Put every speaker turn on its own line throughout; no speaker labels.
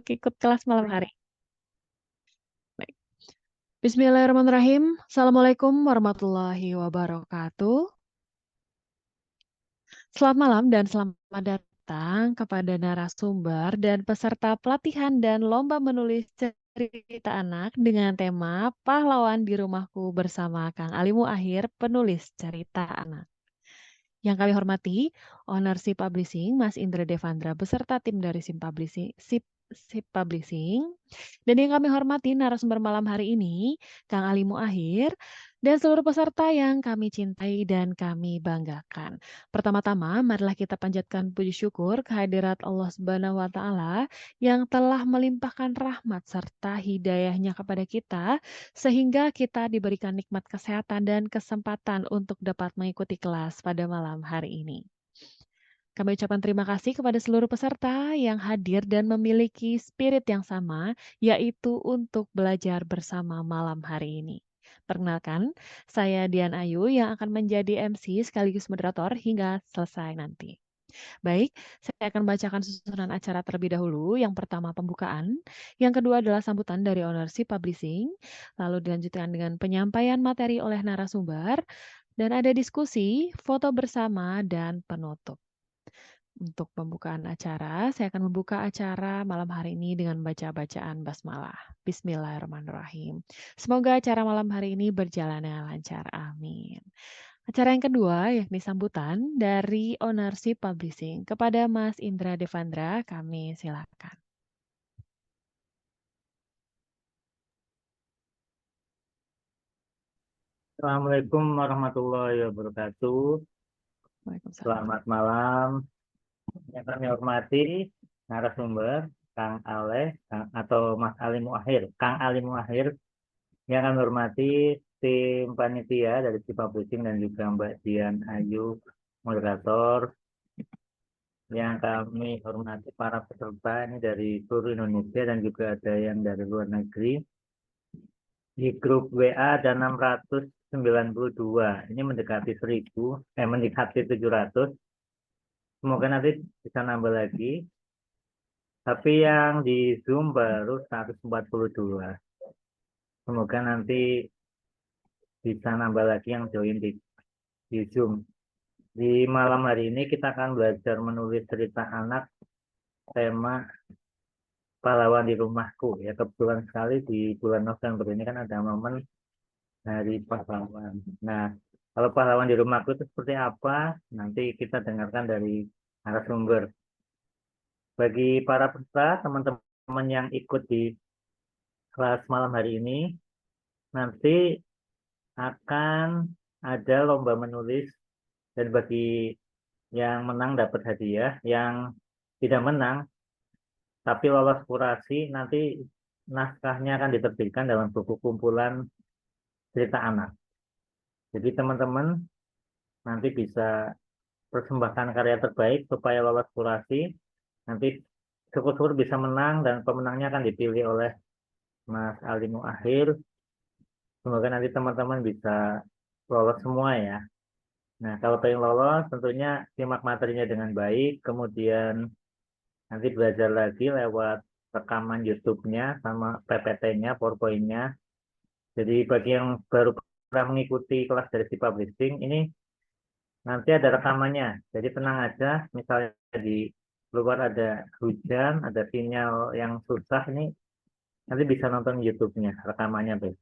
untuk ikut kelas malam hari. Baik. Bismillahirrahmanirrahim. Assalamualaikum warahmatullahi wabarakatuh. Selamat malam dan selamat datang kepada narasumber dan peserta pelatihan dan lomba menulis cerita anak dengan tema Pahlawan di Rumahku bersama Kang Alimu Akhir, penulis cerita anak. Yang kami hormati, Owner SIP Publishing, Mas Indra Devandra, beserta tim dari SIP Publishing. Dan yang kami hormati narasumber malam hari ini, Kang Alimu Akhir, dan seluruh peserta yang kami cintai dan kami banggakan. Pertama-tama, marilah kita panjatkan puji syukur kehadirat Allah Subhanahu wa Ta'ala yang telah melimpahkan rahmat serta hidayahnya kepada kita, sehingga kita diberikan nikmat kesehatan dan kesempatan untuk dapat mengikuti kelas pada malam hari ini. Kami ucapkan terima kasih kepada seluruh peserta yang hadir dan memiliki spirit yang sama, yaitu untuk belajar bersama malam hari ini. Perkenalkan, saya Dian Ayu yang akan menjadi MC sekaligus moderator hingga selesai nanti. Baik, saya akan bacakan susunan acara terlebih dahulu. Yang pertama pembukaan, yang kedua adalah sambutan dari Owner SIP Publishing, lalu dilanjutkan dengan penyampaian materi oleh narasumber, dan ada diskusi, foto bersama, dan penutup. Untuk pembukaan acara, saya akan membuka acara malam hari ini dengan baca bacaan basmalah. Bismillahirrahmanirrahim. Semoga acara malam hari ini berjalan dengan lancar. Amin. Acara yang kedua yakni sambutan dari Owner SIP Publishing kepada Mas Indra Devandra. Kami silakan.
Assalamualaikum warahmatullahi wabarakatuh.
Waalaikumsalam.
Selamat malam. Yang kami hormati narasumber Kang Aleh atau Mas Alimu Akhir, Kang Alimu Akhir. Yang kami hormati tim panitia dari SIP Publishing dan juga Mbak Dian Ayu, moderator. Yang kami hormati para peserta ini dari seluruh Indonesia dan juga ada yang dari luar negeri. Di grup WA ada 692, ini mendekati 1000, mendekati 700. Semoga nanti bisa nambah lagi. Tapi yang di Zoom baru 142. Semoga nanti bisa nambah lagi yang join di Zoom. Di malam hari ini kita akan belajar menulis cerita anak tema Pahlawan di Rumahku. Ya, kebetulan sekali di bulan November ini kan ada momen Hari Pahlawan. Nah, kalau pahlawan di rumahku itu seperti apa? Nanti kita dengarkan dari narasumber. Bagi para peserta, teman-teman yang ikut di kelas malam hari ini, nanti akan ada lomba menulis, dan bagi yang menang dapat hadiah, yang tidak menang tapi lolos kurasi, nanti naskahnya akan diterbitkan dalam buku kumpulan cerita anak. Jadi teman-teman nanti bisa persembahkan karya terbaik supaya lolos kurasi. Nanti syukur-syukur bisa menang dan pemenangnya akan dipilih oleh Mas Alimu Akhir. Semoga nanti teman-teman bisa lolos semua ya. Nah, kalau pengen lolos tentunya simak materinya dengan baik, kemudian nanti belajar lagi lewat rekaman YouTube-nya sama PPT-nya, PowerPoint-nya. Jadi bagi yang baru pernah mengikuti kelas dari SIP Publishing, ini nanti ada rekamannya. Jadi tenang aja, misalnya di luar ada hujan, ada sinyal yang susah, ini nanti bisa nonton YouTube-nya, rekamannya besok.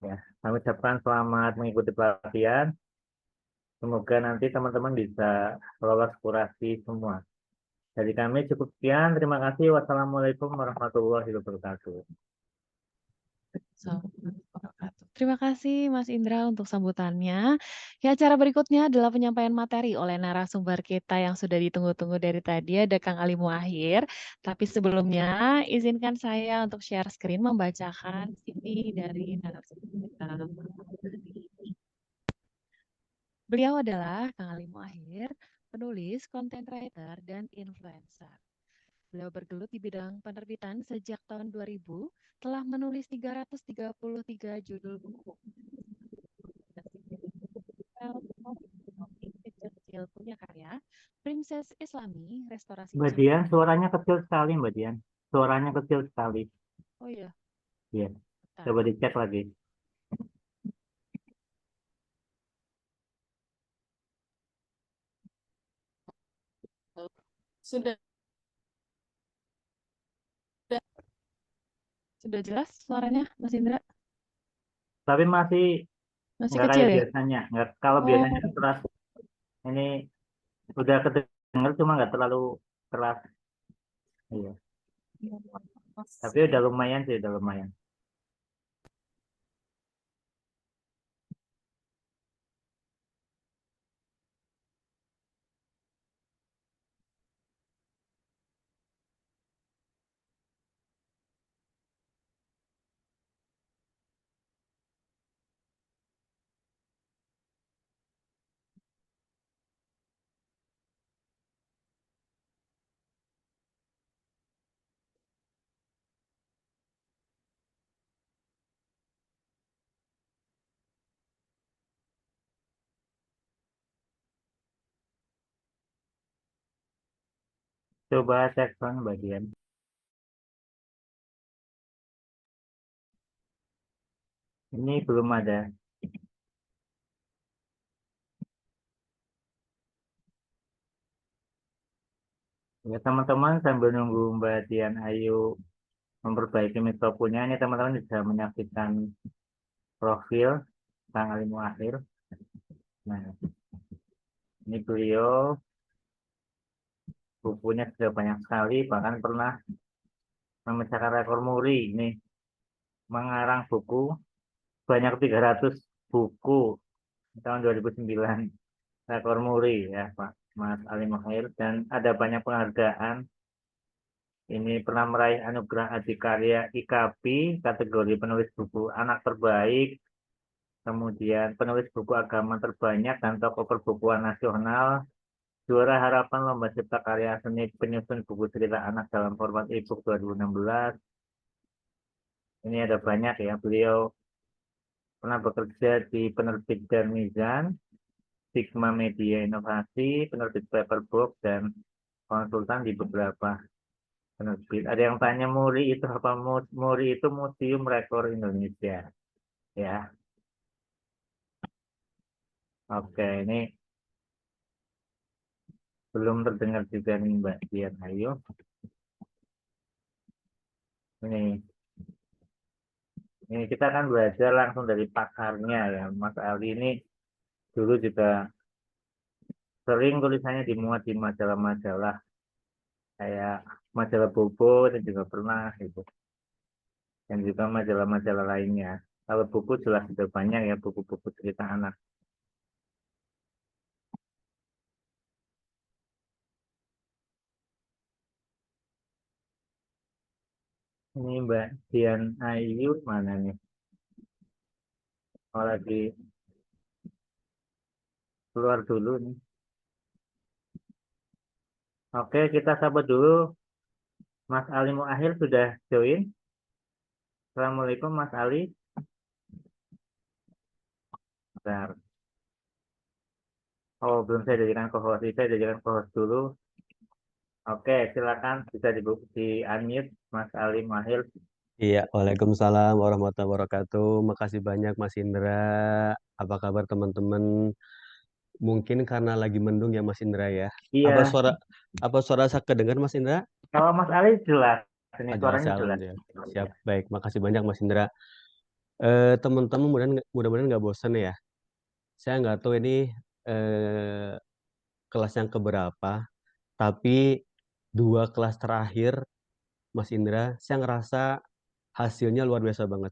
Ya, kami ucapkan selamat mengikuti pelatihan. Semoga nanti teman-teman bisa lolos kurasi semua. Dari kami cukup sekian. Terima kasih. Wassalamualaikum warahmatullahi wabarakatuh.
Terima kasih Mas Indra untuk sambutannya. Ya, acara berikutnya adalah penyampaian materi oleh narasumber kita yang sudah ditunggu-tunggu dari tadi, ada Kang Alimu Akhir. Tapi sebelumnya, izinkan saya untuk share screen membacakan CV dari narasumber kita. Beliau adalah Kang Alimu Akhir, penulis, content writer, dan influencer. Beliau bergelut di bidang penerbitan sejak tahun 2000, telah menulis 333 judul buku. Kecil punya karya, Princess Islami, Restorasi
Mbak Dian, suaranya kecil sekali Mbak Dian. suaranya kecil sekali.
Oh iya,
Iya,
bentar.
coba dicek lagi.
Sudah, sudah jelas suaranya, Mas Indra?
Tapi masih
Masih
nggak
kecil
kayak
ya?
biasanya. Nggak, kalau biasanya
Oh,
kan keras. Ini udah kedenger cuma nggak terlalu keras. Iya. Tapi udah lumayan sih, udah lumayan. Coba cek sound bagian. Ini belum ada. Ya teman-teman sambil nunggu Mbak Dian Ayu memperbaiki mikrofonnya, ini teman-teman bisa menyaksikan profil Kang Ali Muakhir. Nah, ini beliau bukunya sudah banyak sekali, bahkan pernah memecahkan rekor muri. Ini mengarang buku banyak 300 buku tahun 2009, rekor muri ya Pak Mas Ali Muakhir, dan ada banyak penghargaan. Ini pernah meraih anugerah Adikarya IKAPI kategori penulis buku anak terbaik, kemudian penulis buku agama terbanyak dan tokoh perbukuan nasional, juara harapan lomba cipta karya seni penyusun buku cerita anak dalam format e-book 2016. Ini ada banyak ya. Beliau pernah bekerja di penerbit Darmizan, Sigma Media Inovasi, penerbit Paperbook, dan konsultan di beberapa penerbit. Ada yang tanya Muri itu apa? Muri itu Museum Rekor Indonesia. Ya, oke. Ini belum terdengar juga nih Mbak Dian Ayu. Ini kita kan belajar langsung dari pakarnya ya. Mas Ali ini dulu juga sering tulisannya dimuat di majalah-majalah kayak majalah Bobo itu juga pernah gitu. Dan juga majalah-majalah lainnya. Kalau buku jelas sudah banyak ya buku-buku cerita anak. Ini Mbak Dian Ayu mana nih? Oh lagi keluar dulu nih. Oke, kita sabar dulu. Mas Ali Muakhir sudah join. Assalamualaikum Mas Ali. Bentar. Oh, belum saya jadikan co-host. Saya jadikan co-host dulu. Oke, silakan bisa di unmute Mas Ali Muakhir.
Iya, Waalaikumsalam warahmatullahi wabarakatuh. Makasih banyak Mas Indra. Apa kabar teman-teman? Mungkin karena lagi mendung ya Mas Indra ya. Apa
Iya,
suara apa suara saya kedengar Mas Indra?
kalau Mas Ali jelas. Ini
Ah, jelas
suaranya
ya,
jelas.
alhamdulillah. Siap, baik. Makasih banyak Mas Indra. Teman-teman mudah-mudahan nggak bosan ya. Saya nggak tahu ini eh, kelas yang keberapa, tapi dua kelas terakhir Mas Indra, saya ngerasa hasilnya luar biasa banget.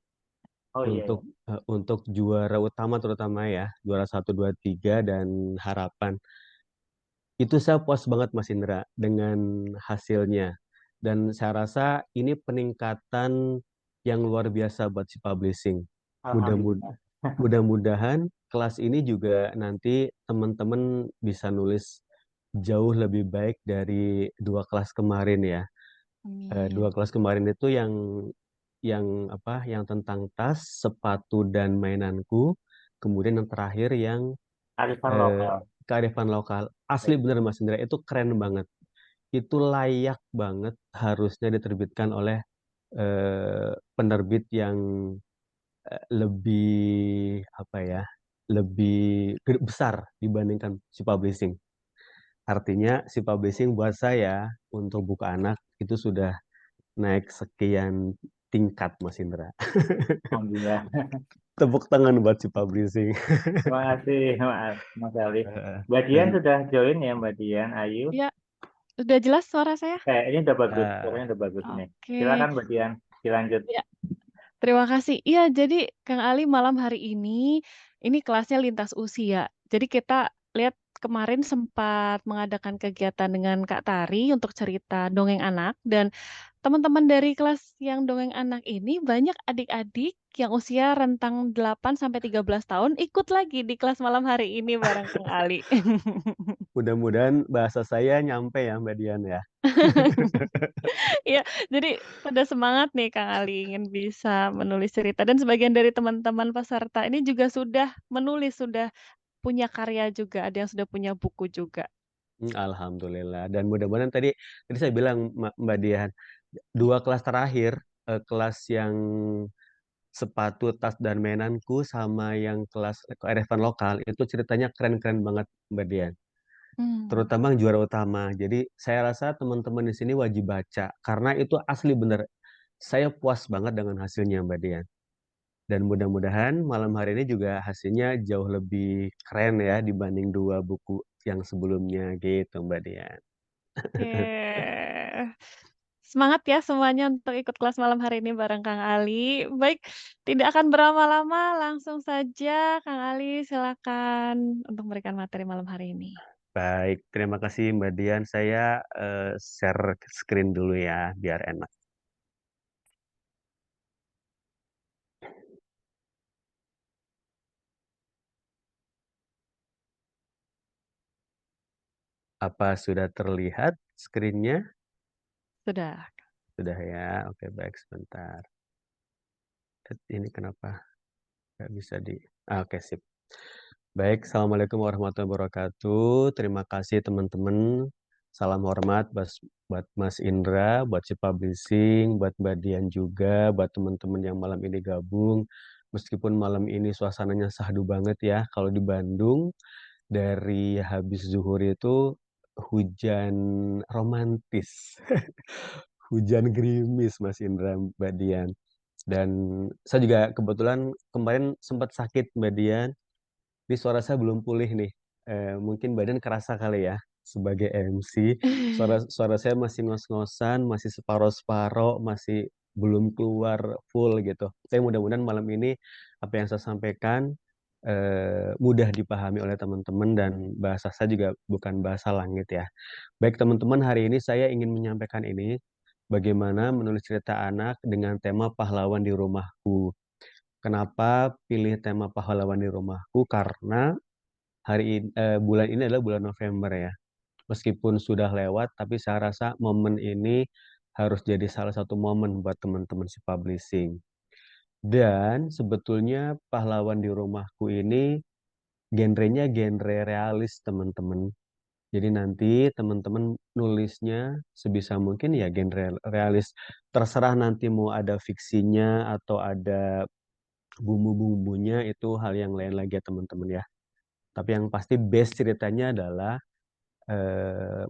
Oh iya, iya.
Untuk juara utama terutama ya, juara satu 2 3 dan harapan. Itu saya puas banget Mas Indra dengan hasilnya. Dan saya rasa ini peningkatan yang luar biasa buat si publishing. Mudah-mud-
Alhamdulillah.
Mudah-mudahan kelas ini juga nanti teman-teman bisa nulis jauh lebih baik dari dua kelas kemarin ya. Dua
Amin.
kelas kemarin itu yang apa yang tentang tas, sepatu dan mainanku. Kemudian yang terakhir yang
Arifan
eh,
lokal.
kearifan lokal. Asli bener Mas Indra itu keren banget. itu layak banget harusnya diterbitkan oleh penerbit yang lebih apa ya, lebih besar dibandingkan si publishing. Artinya si publishing buat saya untuk buku anak itu sudah naik sekian tingkat, Mas Indra.
Alhamdulillah.
Tepuk tangan buat si publishing.
Terima kasih, Mas Ali. Mbak Dian
Dan
sudah join ya, Mbak Dian, Ayu.
Ya, udah jelas suara saya?
Ini udah bagus,
eh,
suaranya udah bagus nih.
Oke.
Silakan Mbak Dian, dilanjut.
Ya, terima kasih. Iya, jadi Kang Ali malam hari ini kelasnya lintas usia. Jadi kita lihat kemarin sempat mengadakan kegiatan dengan Kak Tari untuk cerita dongeng anak dan teman-teman dari kelas yang dongeng anak ini banyak adik-adik yang usia rentang 8 sampai 13 tahun ikut lagi di kelas malam hari ini bareng Kang Ali.
mudah-mudahan bahasa saya nyampe ya Mbak Dian ya.
Iya, jadi pada semangat nih Kang Ali ingin bisa menulis cerita dan sebagian dari teman-teman peserta ini juga sudah menulis, sudah punya karya juga, ada yang sudah punya buku juga.
Alhamdulillah dan mudah-mudahan tadi tadi saya bilang Mbak Dian, 2 kelas terakhir, kelas yang sepatu, tas, dan mainanku sama yang kelas kearifan lokal itu ceritanya keren-keren banget Mbak Dian.
Mmm,
Terutama yang juara utama. Jadi saya rasa teman-teman di sini wajib baca karena itu asli bener. Saya puas banget dengan hasilnya Mbak Dian. Dan mudah-mudahan malam hari ini juga hasilnya jauh lebih keren ya dibanding 2 buku yang sebelumnya gitu Mbak Dian.
oke. Semangat ya semuanya untuk ikut kelas malam hari ini bareng Kang Ali. Baik, tidak akan berlama-lama, langsung saja Kang Ali silakan untuk memberikan materi malam hari ini.
Baik, terima kasih Mbak Dian. Saya share screen dulu ya biar enak. Apa sudah terlihat screen-nya?
Sudah.
Sudah ya. Oke, baik sebentar. Ini kenapa nggak bisa di... oke, sip. Baik, Assalamualaikum warahmatullahi wabarakatuh. Terima kasih teman-teman. Salam hormat buat Mas Indra, buat si Publishing, buat Mbak Dian juga, buat teman-teman yang malam ini gabung. Meskipun malam ini suasananya sahdu banget ya. Kalau di Bandung, dari habis zuhur itu hujan romantis. Hujan gerimis Mas Indra, Mbak Dian. Dan saya juga kebetulan kemarin sempat sakit Mbak Dian. Ini suara saya belum pulih nih. Mungkin badan kerasa kali ya sebagai MC. Suara suara saya masih ngos-ngosan, masih separoh-separoh, masih belum keluar full gitu. Tapi mudah-mudahan malam ini apa yang saya sampaikan mudah dipahami oleh teman-teman dan bahasa saya juga bukan bahasa langit ya. Baik teman-teman, hari ini saya ingin menyampaikan ini bagaimana menulis cerita anak dengan tema pahlawan di rumahku. Kenapa pilih tema pahlawan di rumahku? Karena bulan ini adalah bulan November ya. Meskipun sudah lewat, tapi saya rasa momen ini harus jadi salah satu momen buat teman-teman si publishing. Dan sebetulnya pahlawan di rumahku ini genrenya genre realis teman-teman. Jadi nanti teman-teman nulisnya sebisa mungkin ya genre realis. Terserah nanti mau ada fiksinya atau ada bumbu-bumbunya itu hal yang lain lagi ya teman-teman ya. Tapi yang pasti base ceritanya adalah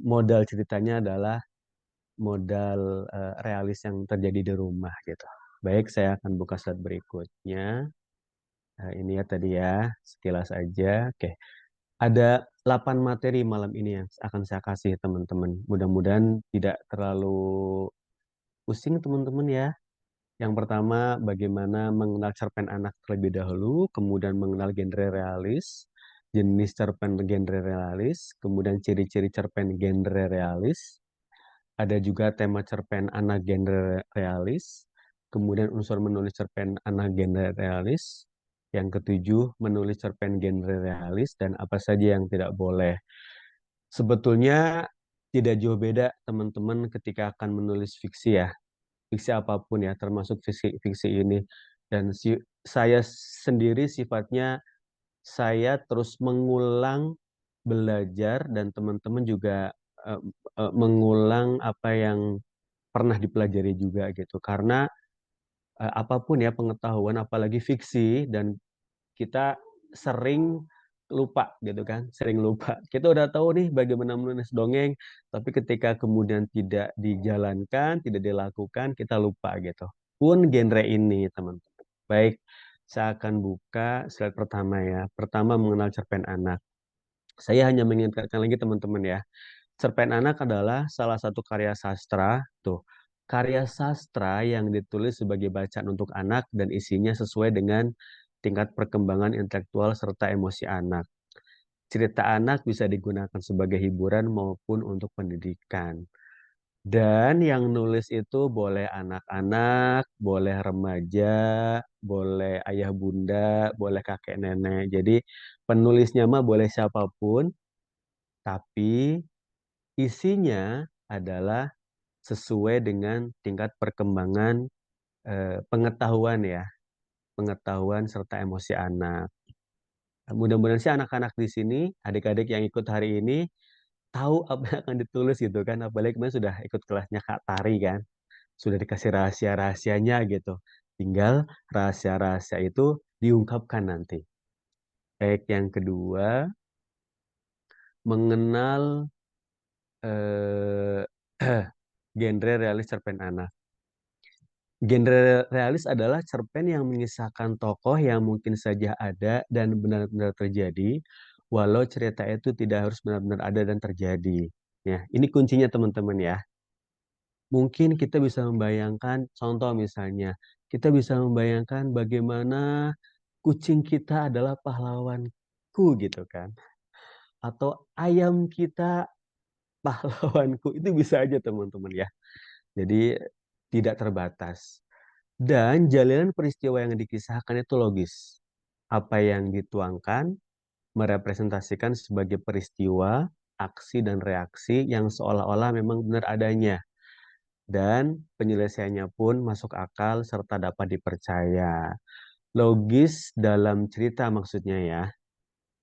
modal ceritanya adalah modal realis yang terjadi di rumah gitu. Baik, saya akan buka slide berikutnya. Ini ya tadi ya, sekilas aja. Oke, ada 8 materi malam ini yang akan saya kasih teman-teman. Mudah-mudahan tidak terlalu pusing teman-teman ya. Yang pertama, bagaimana mengenal cerpen anak terlebih dahulu, kemudian mengenal genre realis, jenis cerpen genre realis, kemudian ciri-ciri cerpen genre realis, ada juga tema cerpen anak genre realis, kemudian unsur menulis cerpen anak genre realis, yang ketujuh, menulis cerpen genre realis, dan apa saja yang tidak boleh. Sebetulnya tidak jauh beda teman-teman ketika akan menulis fiksi ya fiksi apapun ya, termasuk fiksi ini. Dan saya sendiri sifatnya saya terus mengulang belajar dan teman-teman juga mengulang apa yang pernah dipelajari juga gitu. Karena apapun ya pengetahuan, apalagi fiksi, dan kita sering lupa gitu kan, sering lupa. Kita udah tahu nih bagaimana menulis dongeng, tapi ketika kemudian tidak dijalankan, tidak dilakukan, kita lupa gitu. Pun genre ini, teman-teman. Baik, saya akan buka slide pertama ya. Pertama, mengenal cerpen anak. Saya hanya mengingatkan lagi teman-teman ya. Cerpen anak adalah salah satu karya sastra, tuh. Karya sastra yang ditulis sebagai bacaan untuk anak dan isinya sesuai dengan tingkat perkembangan intelektual serta emosi anak. Cerita anak bisa digunakan sebagai hiburan maupun untuk pendidikan. Dan yang nulis itu boleh anak-anak, boleh remaja, boleh ayah bunda, boleh kakek nenek. Jadi penulisnya mah boleh siapapun, tapi isinya adalah sesuai dengan tingkat perkembangan pengetahuan ya, pengetahuan serta emosi anak. Mudah-mudahan sih anak-anak di sini, adik-adik yang ikut hari ini, tahu apa yang akan ditulis gitu kan. Apalagi kemarin sudah ikut kelasnya Kak Tari kan. Sudah dikasih rahasia-rahasianya gitu. Tinggal rahasia-rahasia itu diungkapkan nanti. Baik, yang kedua, mengenal eh, genre realis cerpen anak. Genre realis adalah cerpen yang mengisahkan tokoh yang mungkin saja ada dan benar-benar terjadi, walau cerita itu tidak harus benar-benar ada dan terjadi. Ya, ini kuncinya teman-teman ya. Mungkin kita bisa membayangkan, contoh misalnya, kita bisa membayangkan bagaimana kucing kita adalah pahlawanku gitu kan. Atau ayam kita pahlawanku, itu bisa aja teman-teman ya. Jadi tidak terbatas. Dan jalinan peristiwa yang dikisahkan itu logis. Apa yang dituangkan merepresentasikan sebagai peristiwa, aksi, dan reaksi yang seolah-olah memang benar adanya. Dan penyelesaiannya pun masuk akal serta dapat dipercaya. Logis dalam cerita maksudnya ya.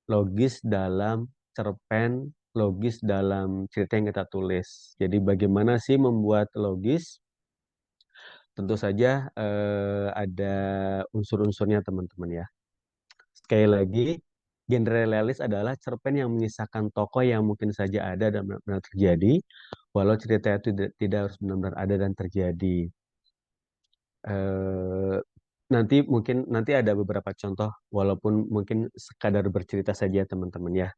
Logis dalam cerpen, logis dalam cerita yang kita tulis. Jadi bagaimana sih membuat logis? Tentu saja ada unsur-unsurnya teman-teman ya. Sekali lagi, genre realis adalah cerpen yang mengisahkan tokoh yang mungkin saja ada dan benar-benar terjadi, walau cerita itu tidak harus benar-benar ada dan terjadi. Eh, nanti ada beberapa contoh, walaupun mungkin sekadar bercerita saja teman-teman ya.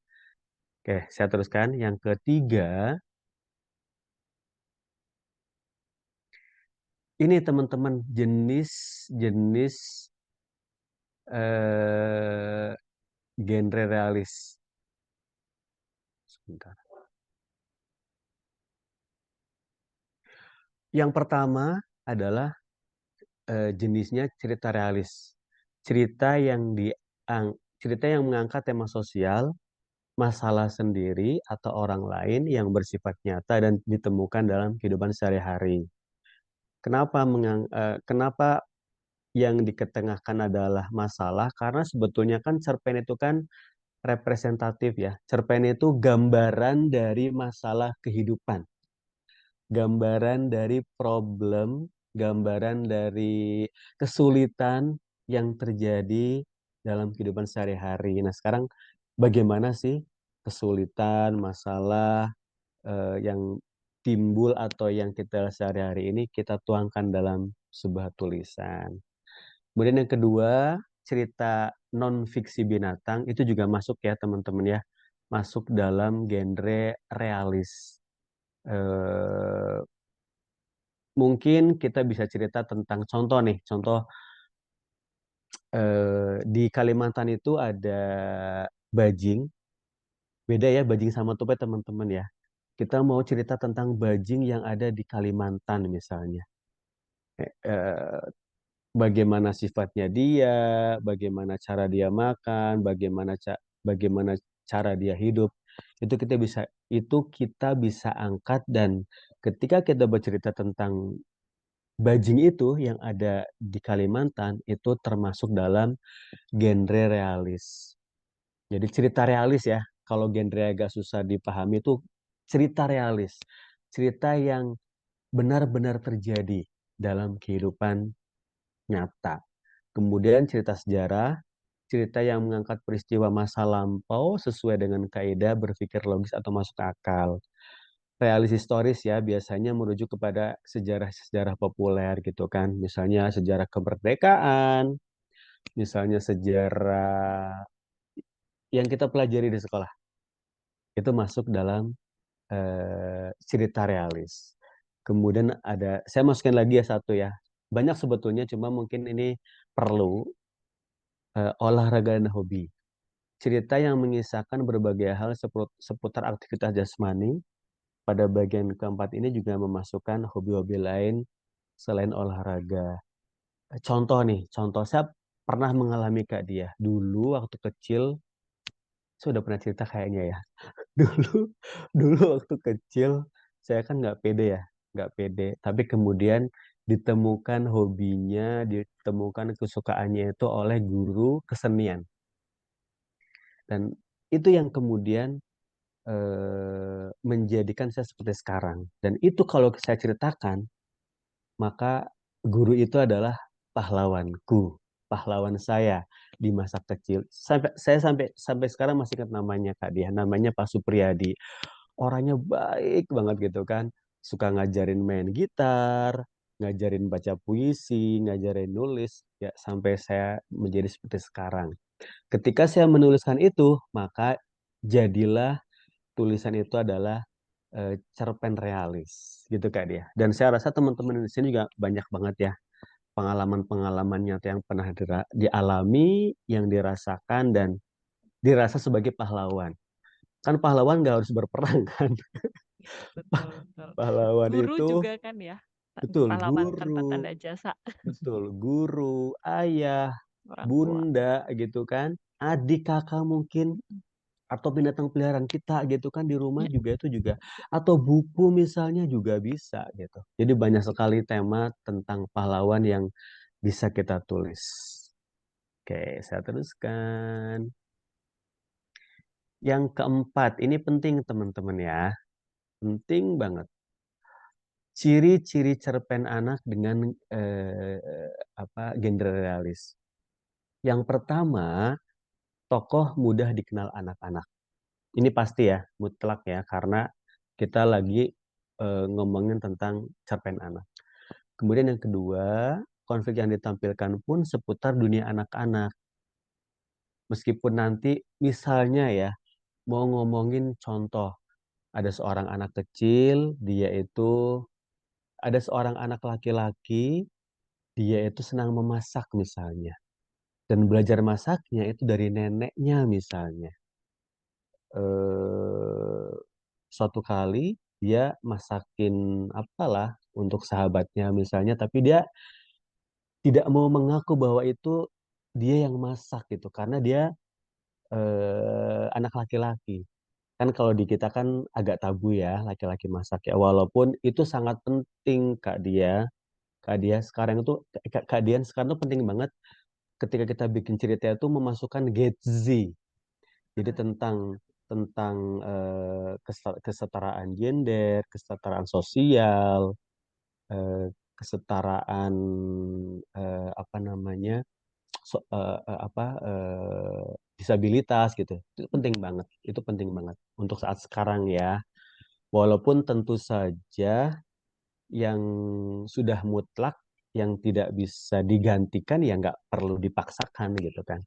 Oke, saya teruskan. Yang ketiga, ini teman-teman jenis-jenis eh, genre realis. Sebentar. Yang pertama adalah jenisnya cerita realis. Cerita yang cerita yang mengangkat tema sosial, masalah sendiri atau orang lain yang bersifat nyata dan ditemukan dalam kehidupan sehari-hari. Kenapa yang diketengahkan adalah masalah? Karena sebetulnya kan cerpen itu kan representatif ya. Cerpen itu gambaran dari masalah kehidupan, gambaran dari problem, gambaran dari kesulitan yang terjadi dalam kehidupan sehari-hari. Nah, sekarang bagaimana sih kesulitan, masalah yang timbul atau yang kita sehari-hari ini kita tuangkan dalam sebuah tulisan. Kemudian yang kedua, cerita non fiksi binatang itu juga masuk ya teman-teman ya, masuk dalam genre realis. Eh, Mungkin kita bisa cerita tentang contoh nih, contoh di Kalimantan itu ada bajing, beda ya bajing sama tupai teman-teman ya. Kita mau cerita tentang bajing yang ada di Kalimantan misalnya. Eh, Bagaimana sifatnya dia, bagaimana cara dia makan, bagaimana cara dia hidup. Itu kita bisa angkat, dan ketika kita bercerita tentang bajing itu yang ada di Kalimantan itu termasuk dalam genre realis. Jadi cerita realis ya. Kalau genre agak susah dipahami itu cerita realis, cerita yang benar-benar terjadi dalam kehidupan nyata. Kemudian cerita sejarah, cerita yang mengangkat peristiwa masa lampau sesuai dengan kaidah berpikir logis atau masuk akal. Realis historis ya biasanya merujuk kepada sejarah-sejarah populer gitu kan. Misalnya sejarah kemerdekaan, misalnya sejarah yang kita pelajari di sekolah. Itu masuk dalam cerita realis. Kemudian saya masukin lagi ya satu ya. Banyak sebetulnya, cuma mungkin ini perlu olahraga dan hobi. Cerita yang mengisahkan berbagai hal seputar aktivitas jasmani. Pada bagian keempat ini juga memasukkan hobi-hobi lain selain olahraga. Contoh saya pernah mengalami Kak dia. Dulu waktu kecil, saya udah pernah cerita kayaknya ya. Dulu, dulu waktu kecil, saya kan nggak pede ya, nggak pede. Tapi kemudian ditemukan hobinya, ditemukan kesukaannya itu oleh guru kesenian. Dan itu yang kemudian menjadikan saya seperti sekarang. Dan itu kalau saya ceritakan, maka guru itu adalah pahlawanku, pahlawan saya di masa kecil. Sampai sekarang masih ingat namanya Kak dia, namanya Pak Supriyadi. Orangnya baik banget gitu kan, suka ngajarin main gitar, ngajarin baca puisi, ngajarin nulis, ya sampai saya menjadi seperti sekarang. Ketika saya menuliskan itu, maka jadilah tulisan itu adalah cerpen realis gitu Kak dia. Dan saya rasa teman-teman di sini juga banyak banget ya pengalaman-pengalaman nyata yang pernah dialami, yang dirasakan dan dirasa sebagai pahlawan. Kan pahlawan nggak harus berperang kan.
Betul, betul.
Pahlawan
Guru
itu
juga kan ya,
betul
pahlawan tanpa
guru,
tanda jasa,
betul guru, ayah,
orang tua.
bunda gitu kan, adik kakak mungkin
Mhm.
atau binatang peliharaan kita gitu kan di rumah
Ya,
juga itu juga atau buku misalnya juga bisa gitu. Jadi banyak sekali tema tentang pahlawan yang bisa kita tulis. Oke, saya teruskan. Yang keempat, ini penting teman-teman ya. Penting banget. Ciri-ciri cerpen anak dengan genre realis. Yang pertama, tokoh mudah dikenal anak-anak. Ini pasti ya, mutlak ya, karena kita lagi ngomongin tentang cerpen anak. Kemudian yang kedua, konflik yang ditampilkan pun seputar dunia anak-anak. Meskipun nanti misalnya ya, mau ngomongin contoh, ada seorang anak kecil, ada seorang anak laki-laki, dia itu senang memasak misalnya. Dan belajar masaknya itu dari neneknya misalnya. Eh, Suatu kali dia masakin apalah untuk sahabatnya misalnya, tapi dia tidak mau mengaku bahwa itu dia yang masak gitu, karena dia anak laki-laki. Kan kalau di kita kan agak tabu ya laki-laki masak ya, walaupun itu sangat penting Kak dia sekarang itu Kak Dian sekarang tuh penting banget ketika kita bikin cerita itu memasukkan Getzi. Jadi tentang tentang kesetaraan gender, kesetaraan sosial, kesetaraan apa namanya disabilitas gitu. Itu penting banget. Itu penting banget untuk saat sekarang ya. Walaupun tentu saja yang sudah mutlak yang tidak bisa digantikan ya nggak perlu dipaksakan gitu kan.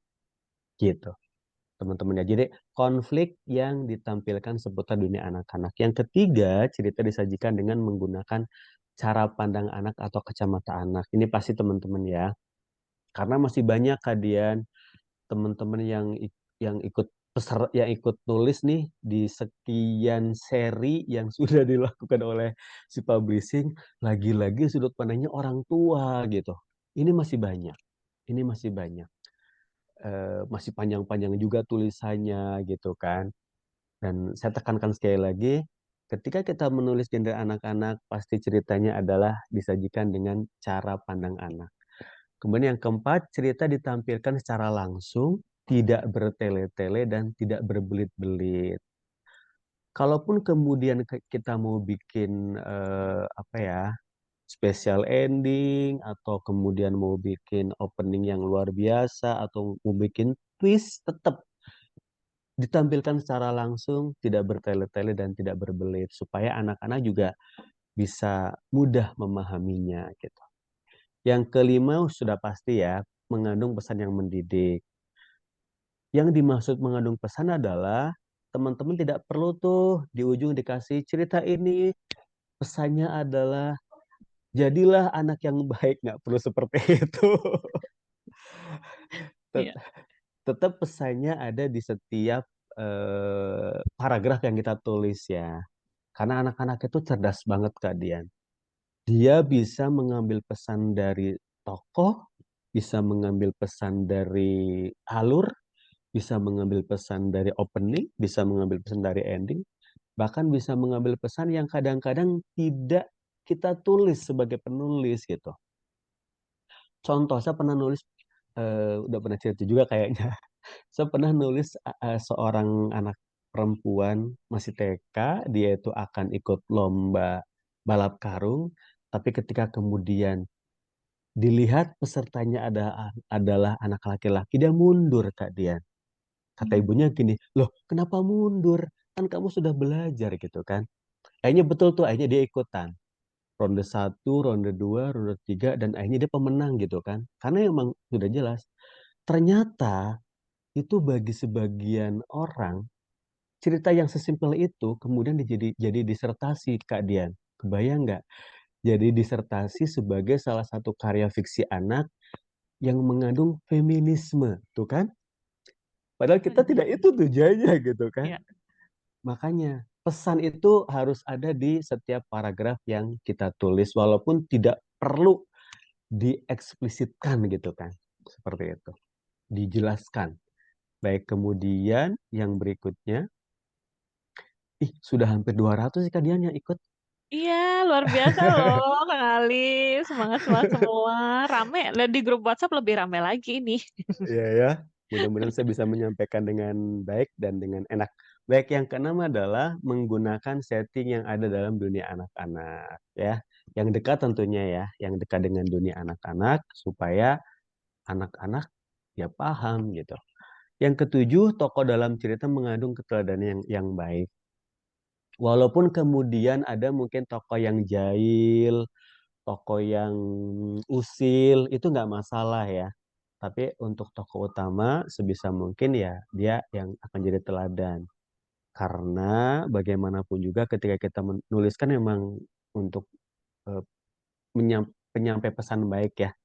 Gitu teman-teman ya. Jadi konflik yang ditampilkan seputar dunia anak-anak. Yang ketiga, cerita disajikan dengan menggunakan cara pandang anak atau kacamata anak. Ini pasti teman-teman ya. Karena masih banyak kalian teman-teman yang ikut nulis nih di sekian seri yang sudah dilakukan oleh si publishing, lagi-lagi sudut pandangnya orang tua gitu. Ini masih banyak. Ini masih banyak. Masih panjang-panjang juga tulisannya gitu kan. Dan saya tekankan sekali lagi, ketika kita menulis genre anak-anak, pasti ceritanya adalah disajikan dengan cara pandang anak. Kemudian yang keempat, cerita ditampilkan secara langsung, tidak bertele-tele dan tidak berbelit-belit. Kalaupun kemudian kita mau bikin apa ya, special ending atau kemudian mau bikin opening yang luar biasa atau mau bikin twist, tetap ditampilkan secara langsung, tidak bertele-tele dan tidak berbelit supaya anak-anak juga bisa mudah memahaminya gitu. Yang kelima sudah pasti ya, mengandung pesan yang mendidik. Yang dimaksud mengandung pesan adalah teman-teman tidak perlu tuh di ujung dikasih cerita ini, pesannya adalah jadilah anak yang baik, nggak perlu seperti itu.
Iya.
Tet- Tetap pesannya ada di setiap paragraf yang kita tulis ya. Karena anak-anak itu cerdas banget Kak Dian. Dia bisa mengambil pesan dari tokoh, bisa mengambil pesan dari alur, bisa mengambil pesan dari opening, bisa mengambil pesan dari ending, bahkan bisa mengambil pesan yang kadang-kadang tidak kita tulis sebagai penulis gitu. Contoh, saya pernah nulis, udah pernah cerita juga kayaknya. Saya pernah nulis seorang anak perempuan masih TK, dia itu akan ikut lomba balap karung, tapi ketika kemudian dilihat pesertanya adalah anak laki-laki, dia mundur Kak Dian. Kata
Hmm.
ibunya gini, loh kenapa mundur? Kan kamu sudah belajar gitu kan. Akhirnya betul tuh, akhirnya dia ikutan. Ronde 1, ronde 2, ronde 3, dan akhirnya dia pemenang gitu kan. Karena emang sudah jelas. Ternyata itu bagi sebagian orang, cerita yang sesimpel itu kemudian jadi disertasi Kak Dian. Kebayang nggak? Jadi disertasi sebagai salah satu karya fiksi anak yang mengandung feminisme. Tuh kan? Padahal kita tidak
Waduh.
itu tujuannya gitu kan.
Iya.
Makanya pesan itu harus ada di setiap paragraf yang kita tulis walaupun tidak perlu dieksplisitkan gitu kan. Seperti itu. Dijelaskan. Baik, kemudian yang berikutnya, sudah hampir 200 sih Kak Dian yang ikut.
Iya, luar biasa loh Kang Ali. Semangat-semangat semua. Rame, di grup WhatsApp lebih rame lagi ini.
Iya ya. Mudah-mudahan saya bisa menyampaikan dengan baik dan dengan enak. Baik, yang keenam adalah menggunakan setting yang ada dalam dunia anak-anak ya. Yang dekat tentunya ya, yang dekat dengan dunia anak-anak supaya anak-anak ya paham gitu. Yang ketujuh, tokoh dalam cerita mengandung keteladanan yang baik. Walaupun kemudian ada mungkin tokoh yang jahil, tokoh yang usil, itu nggak masalah ya. Tapi untuk tokoh utama sebisa mungkin ya dia yang akan jadi teladan. Karena bagaimanapun juga ketika kita menuliskan memang untuk eh, penyampai pesan baik ya.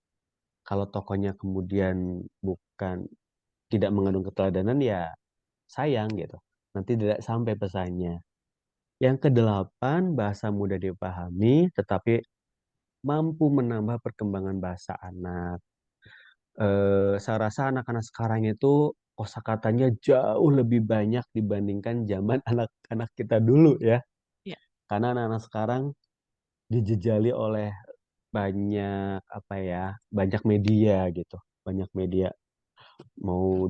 Kalau tokohnya kemudian bukan tidak mengandung keteladanan ya sayang gitu. Nanti tidak sampai pesannya. Yang kedelapan, bahasa mudah dipahami tetapi mampu menambah perkembangan bahasa anak. Saya rasa anak-anak sekarang itu kosakatanya jauh lebih banyak dibandingkan zaman anak-anak kita dulu ya.
Iya.
Karena anak-anak sekarang dijejali oleh banyak apa ya, banyak media gitu. Banyak media, mau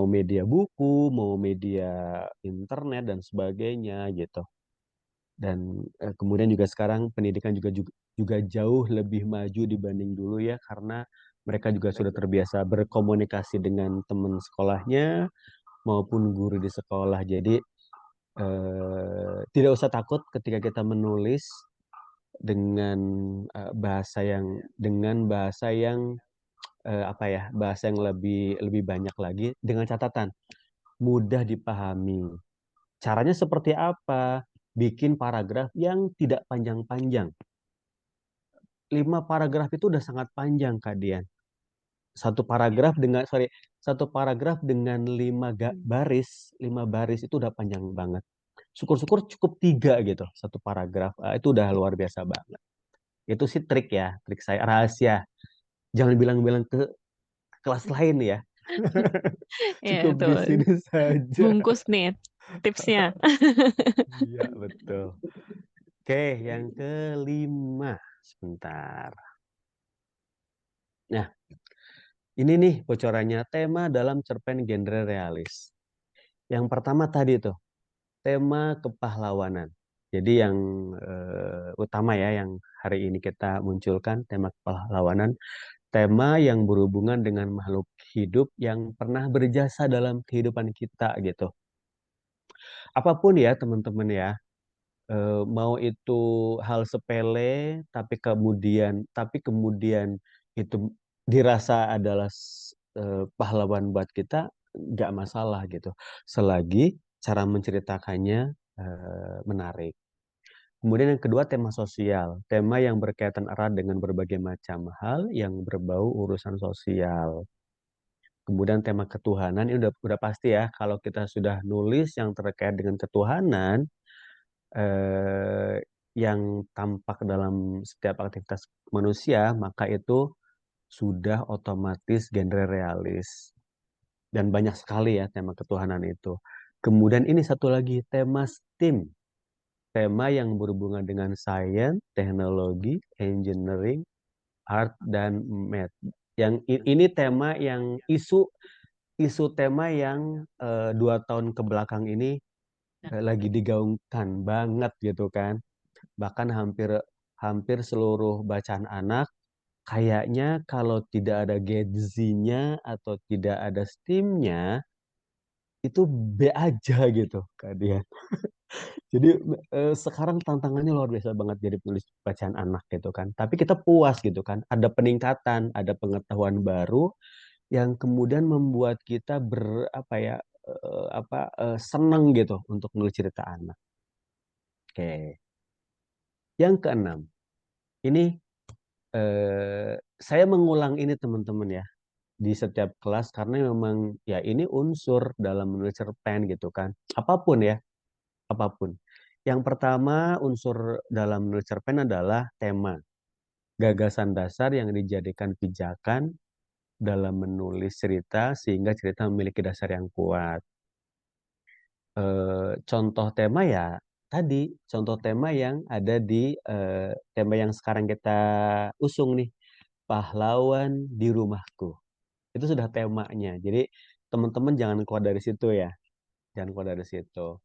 media buku, mau media internet dan sebagainya gitu. Dan kemudian juga sekarang pendidikan juga jauh lebih maju dibanding dulu ya, karena mereka juga sudah terbiasa berkomunikasi dengan teman sekolahnya maupun guru di sekolah. Jadi tidak usah takut ketika kita menulis dengan bahasa yang apa ya, bahasa yang lebih lebih banyak lagi, dengan catatan mudah dipahami. Caranya seperti apa? Bikin paragraf yang tidak panjang-panjang. 5 paragraf itu udah sangat panjang, Kak Dian.
Iya.
Satu paragraf dengan 5 baris, 5 baris itu udah panjang banget. Syukur-syukur cukup 3 gitu, satu paragraf. Itu udah luar biasa banget. Itu sih trik ya, trik saya, rahasia. Jangan bilang-bilang ke kelas lain ya.
Iya,
Cukup
tuh.
di sini saja.
Bungkus nih tipsnya.
Iya, betul. Oke, yang kelima. Sebentar. Nah, ini nih bocorannya, tema dalam cerpen genre realis. Yang pertama tadi tuh, tema kepahlawanan. Jadi yang utama ya, yang hari ini kita munculkan tema kepahlawanan, tema yang berhubungan dengan makhluk hidup yang pernah berjasa dalam kehidupan kita gitu. Apapun ya teman-teman ya, mau itu hal sepele tapi kemudian itu dirasa adalah pahlawan buat kita, nggak masalah gitu. Selagi cara menceritakannya menarik. Kemudian yang kedua tema sosial, tema yang berkaitan erat dengan berbagai macam hal yang berbau urusan sosial. Kemudian tema ketuhanan ini udah pasti ya, kalau kita sudah nulis yang terkait dengan ketuhanan, yang tampak dalam setiap aktivitas manusia, maka itu sudah otomatis genre realis. Dan banyak sekali ya tema ketuhanan itu. Kemudian ini satu lagi, tema STEAM. Tema yang berhubungan dengan sains, teknologi, engineering, art, dan math. Yang ini tema yang isu tema yang 2 tahun ke belakang ini lagi digaungkan banget gitu kan. Bahkan hampir hampir seluruh bacaan anak kayaknya kalau tidak ada Gedzi-nya atau tidak ada STEAM-nya itu B aja gitu Kak Dian. Jadi sekarang tantangannya luar biasa banget jadi penulis bacaan anak gitu kan. Tapi kita puas gitu kan. Ada peningkatan, ada pengetahuan baru yang kemudian membuat kita senang gitu untuk menulis cerita anak. Oke. Yang keenam, ini saya mengulang ini teman-teman ya di setiap kelas karena memang ya ini unsur dalam menulis cerpen gitu kan. Apapun ya, apapun. Yang pertama unsur dalam menulis cerpen adalah tema, gagasan dasar yang dijadikan pijakan dalam menulis cerita sehingga cerita memiliki dasar yang kuat. Contoh tema ya tadi, contoh tema yang ada di tema yang sekarang kita usung nih, pahlawan di rumahku. Itu sudah temanya. Jadi teman-teman jangan keluar dari situ ya, jangan keluar dari situ.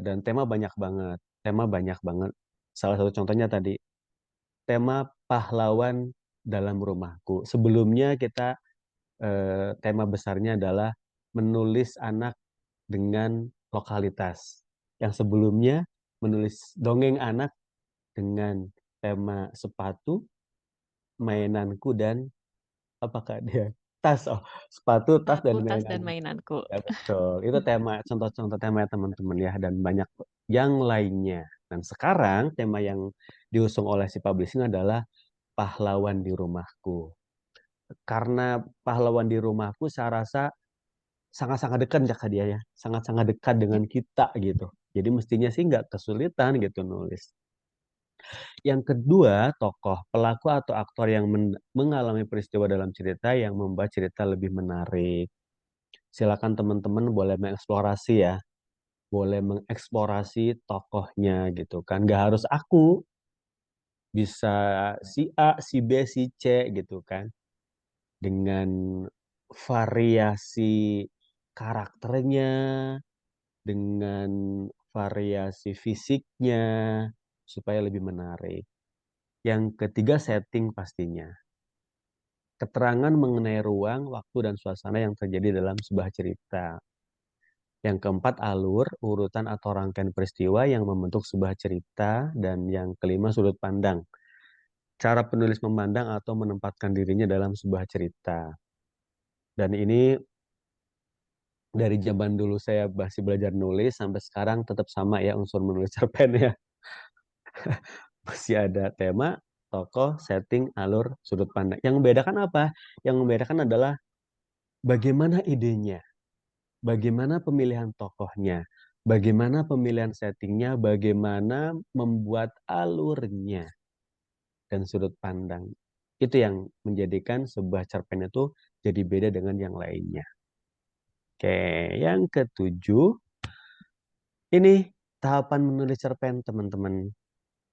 Dan tema banyak banget, tema banyak banget. Salah satu contohnya tadi tema pahlawan dalam rumahku. Sebelumnya kita tema besarnya adalah menulis anak dengan lokalitas. Yang sebelumnya menulis dongeng anak dengan tema sepatu, mainanku, dan apakah dia tas? Oh, sepatu, tas, dan
Aku, tas, dan
mainan.
mainanku.
Ya betul. Itu tema, contoh-contoh tema ya teman-teman ya, dan banyak yang lainnya. Dan sekarang tema yang diusung oleh si publishing adalah pahlawan di rumahku. Karena pahlawan di rumahku saya rasa sangat-sangat dekat ya Kak dia ya. Sangat-sangat dekat
Ya,
dengan kita gitu. Jadi mestinya sih nggak kesulitan gitu nulis. Yang kedua, tokoh, pelaku atau aktor yang mengalami peristiwa dalam cerita yang membuat cerita lebih menarik. Silakan teman-teman boleh mengeksplorasi ya. Boleh mengeksplorasi tokohnya gitu kan. Nggak harus aku, bisa si A, si B, si C gitu kan. Dengan variasi karakternya, dengan variasi fisiknya, supaya lebih menarik. Yang ketiga, setting pastinya. Keterangan mengenai ruang, waktu, dan suasana yang terjadi dalam sebuah cerita. Yang keempat, alur, urutan atau rangkaian peristiwa yang membentuk sebuah cerita. Dan yang kelima, sudut pandang. Cara penulis memandang atau menempatkan dirinya dalam sebuah cerita. Dan ini dari zaman dulu saya masih belajar nulis sampai sekarang tetap sama ya unsur menulis cerpen ya. Masih ada tema, tokoh, setting, alur, sudut pandang. Yang membedakan apa? Yang membedakan adalah bagaimana idenya, bagaimana pemilihan tokohnya, bagaimana pemilihan settingnya, bagaimana membuat alurnya, dan sudut pandang. Itu yang menjadikan sebuah cerpen itu jadi beda dengan yang lainnya. Oke, yang ketujuh, ini tahapan menulis cerpen teman-teman.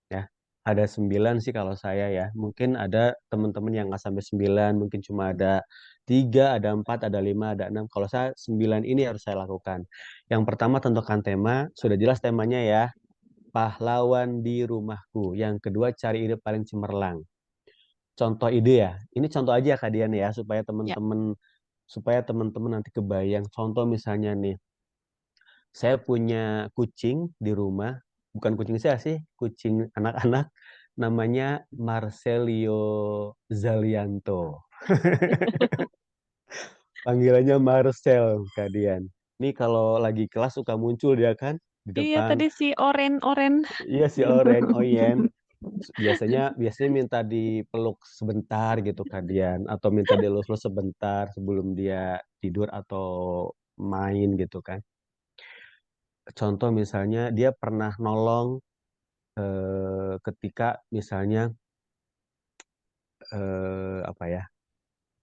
Ya, ada 9 sih kalau saya ya. Mungkin ada teman-teman yang nggak sampai 9, mungkin cuma ada 3, ada 4, ada 5, ada 6. Kalau saya 9 ini harus saya lakukan. Yang pertama tentukan tema, sudah jelas temanya ya, pahlawan di rumahku. Yang kedua cari ide paling cemerlang. Contoh ide ya, ini contoh aja Kak Dian ya,
Ya.
supaya teman-teman nanti kebayang. Contoh misalnya nih, saya punya kucing di rumah, bukan kucing saya sih, kucing anak-anak, namanya Marcelio Zalianto. Panggilannya Marcel, Kak Dian. Ini kalau lagi kelas suka muncul dia kan di
Iya,
depan.
tadi si oren-oren.
Iya si Oyen. Biasanya minta dipeluk sebentar gitu Kak Dian, atau minta dielus-elus sebentar sebelum dia tidur atau main gitu kan. Contoh misalnya dia pernah nolong ketika misalnya apa ya,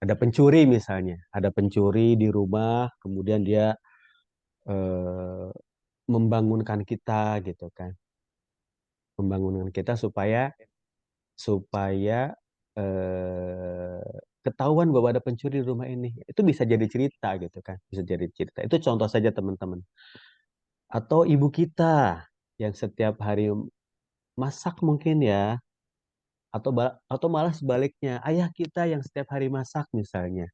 ada pencuri misalnya, ada pencuri di rumah, kemudian dia eh, membangunkan kita gitu kan, membangunkan kita supaya supaya eh, ketahuan bahwa ada pencuri di rumah ini. Itu bisa jadi cerita gitu kan, bisa jadi cerita. Itu contoh saja teman-teman. Atau ibu kita yang setiap hari masak mungkin ya, atau malah sebaliknya, ayah kita yang setiap hari masak misalnya,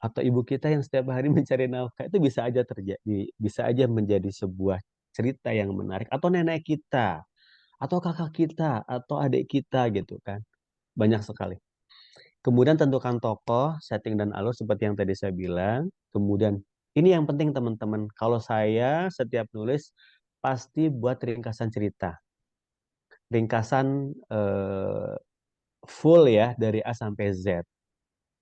atau ibu kita yang setiap hari mencari nafkah. Itu bisa aja terjadi, bisa aja menjadi sebuah cerita yang menarik, atau nenek kita, atau kakak kita, atau adik kita gitu kan. Banyak sekali. Kemudian tentukan tokoh, setting dan alur seperti yang tadi saya bilang. Kemudian ini yang penting teman-teman. Kalau saya setiap nulis pasti buat ringkasan cerita. Ringkasan full ya dari A sampai Z.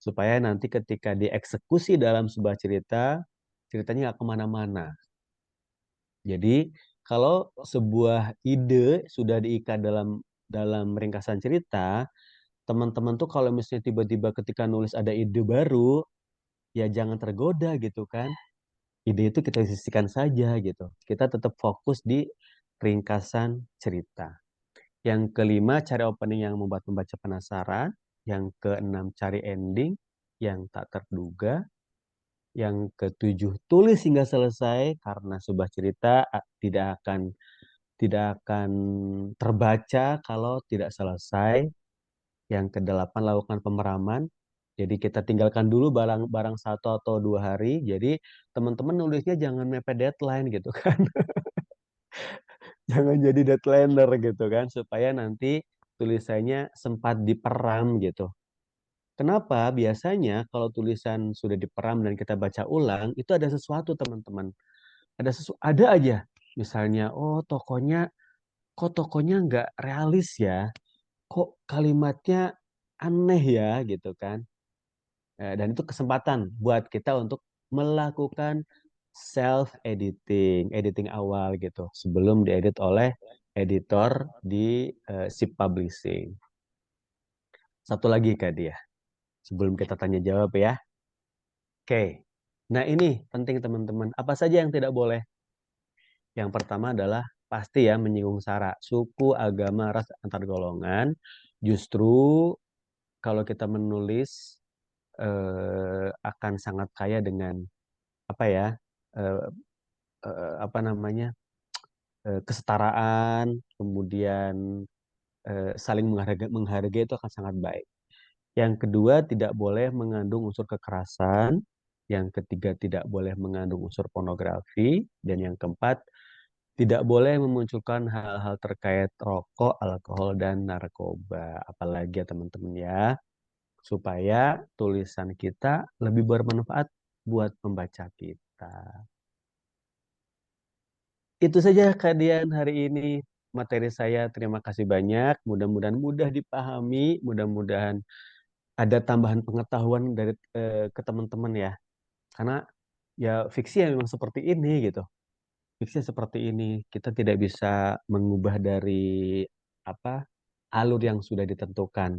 Supaya nanti ketika dieksekusi dalam sebuah cerita, ceritanya nggak kemana-mana. Jadi kalau sebuah ide sudah diikat dalam dalam ringkasan cerita, teman-teman tuh kalau misalnya tiba-tiba ketika nulis ada ide baru, ya jangan tergoda gitu kan. Ide itu kita sisihkan saja gitu. Kita tetap fokus di ringkasan cerita. Yang kelima, cari opening yang membuat pembaca penasaran. Yang keenam, cari ending yang tak terduga. Yang ketujuh, tulis hingga selesai karena sebuah cerita tidak akan terbaca kalau tidak selesai. Yang kedelapan, lakukan pemeraman. Jadi kita tinggalkan dulu barang-barang 1 atau 2 hari. Jadi teman-teman nulisnya jangan mepet deadline gitu kan. Jangan jadi deadlineer gitu kan. Supaya nanti tulisannya sempat diperam gitu. Kenapa? Biasanya kalau tulisan sudah diperam dan kita baca ulang, itu ada sesuatu teman-teman. Ada aja. Misalnya, oh kok tokonya nggak realis ya? Kok kalimatnya aneh ya gitu kan? Dan itu kesempatan buat kita untuk melakukan self editing, editing awal gitu, sebelum diedit oleh editor di SIP Publishing. Satu lagi Kak dia, sebelum kita tanya jawab ya. Oke. Nah, ini penting teman-teman. Apa saja yang tidak boleh? Yang pertama adalah pasti ya menyinggung sara, suku, agama, ras, antar golongan. Justru kalau kita menulis akan sangat kaya dengan apa ya, eh, apa namanya, kesetaraan, kemudian saling menghargai itu akan sangat baik. Yang kedua, tidak boleh mengandung unsur kekerasan. Yang ketiga, tidak boleh mengandung unsur pornografi. Dan yang keempat, tidak boleh memunculkan hal-hal terkait rokok, alkohol, dan narkoba. Apalagi ya teman-teman ya, supaya tulisan kita lebih bermanfaat buat pembaca kita. Itu saja kajian hari ini materi saya. Terima kasih banyak. Mudah-mudahan mudah dipahami, mudah-mudahan ada tambahan pengetahuan dari ke teman-teman ya. Karena ya fiksi yang memang seperti ini gitu. Fiksi seperti ini kita tidak bisa mengubah dari apa alur yang sudah ditentukan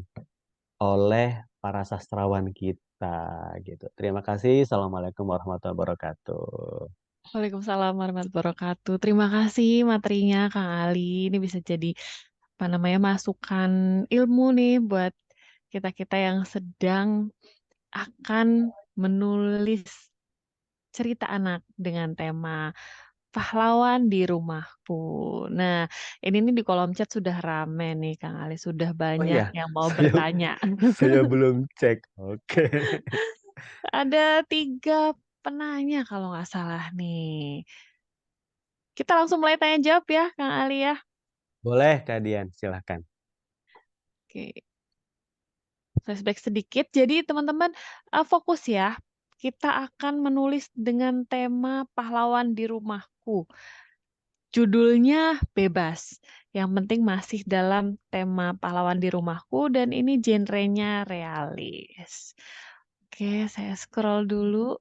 oleh para sastrawan kita gitu. Terima kasih. Assalamualaikum warahmatullahi wabarakatuh.
Waalaikumsalam warahmatullahi wabarakatuh. Terima kasih materinya Kang Ali. Ini bisa jadi masukan ilmu nih buat kita-kita yang sedang akan menulis cerita anak dengan tema pahlawan di rumahku. Nah, ini nih di kolom chat sudah rame nih Kang Ali, sudah
Oh
banyak
iya,
yang mau
saya
bertanya.
saya belum cek. Oke.
Ada 3 penanya kalau nggak salah nih. Kita langsung mulai tanya jawab ya Kang Ali ya.
Boleh Kak Dian, silahkan.
Oke, flashback sedikit. Jadi teman-teman, fokus ya. Kita akan menulis dengan tema pahlawan di rumahku. Judulnya bebas, yang penting masih dalam tema pahlawan di rumahku dan ini genrenya realis. Oke, saya scroll dulu.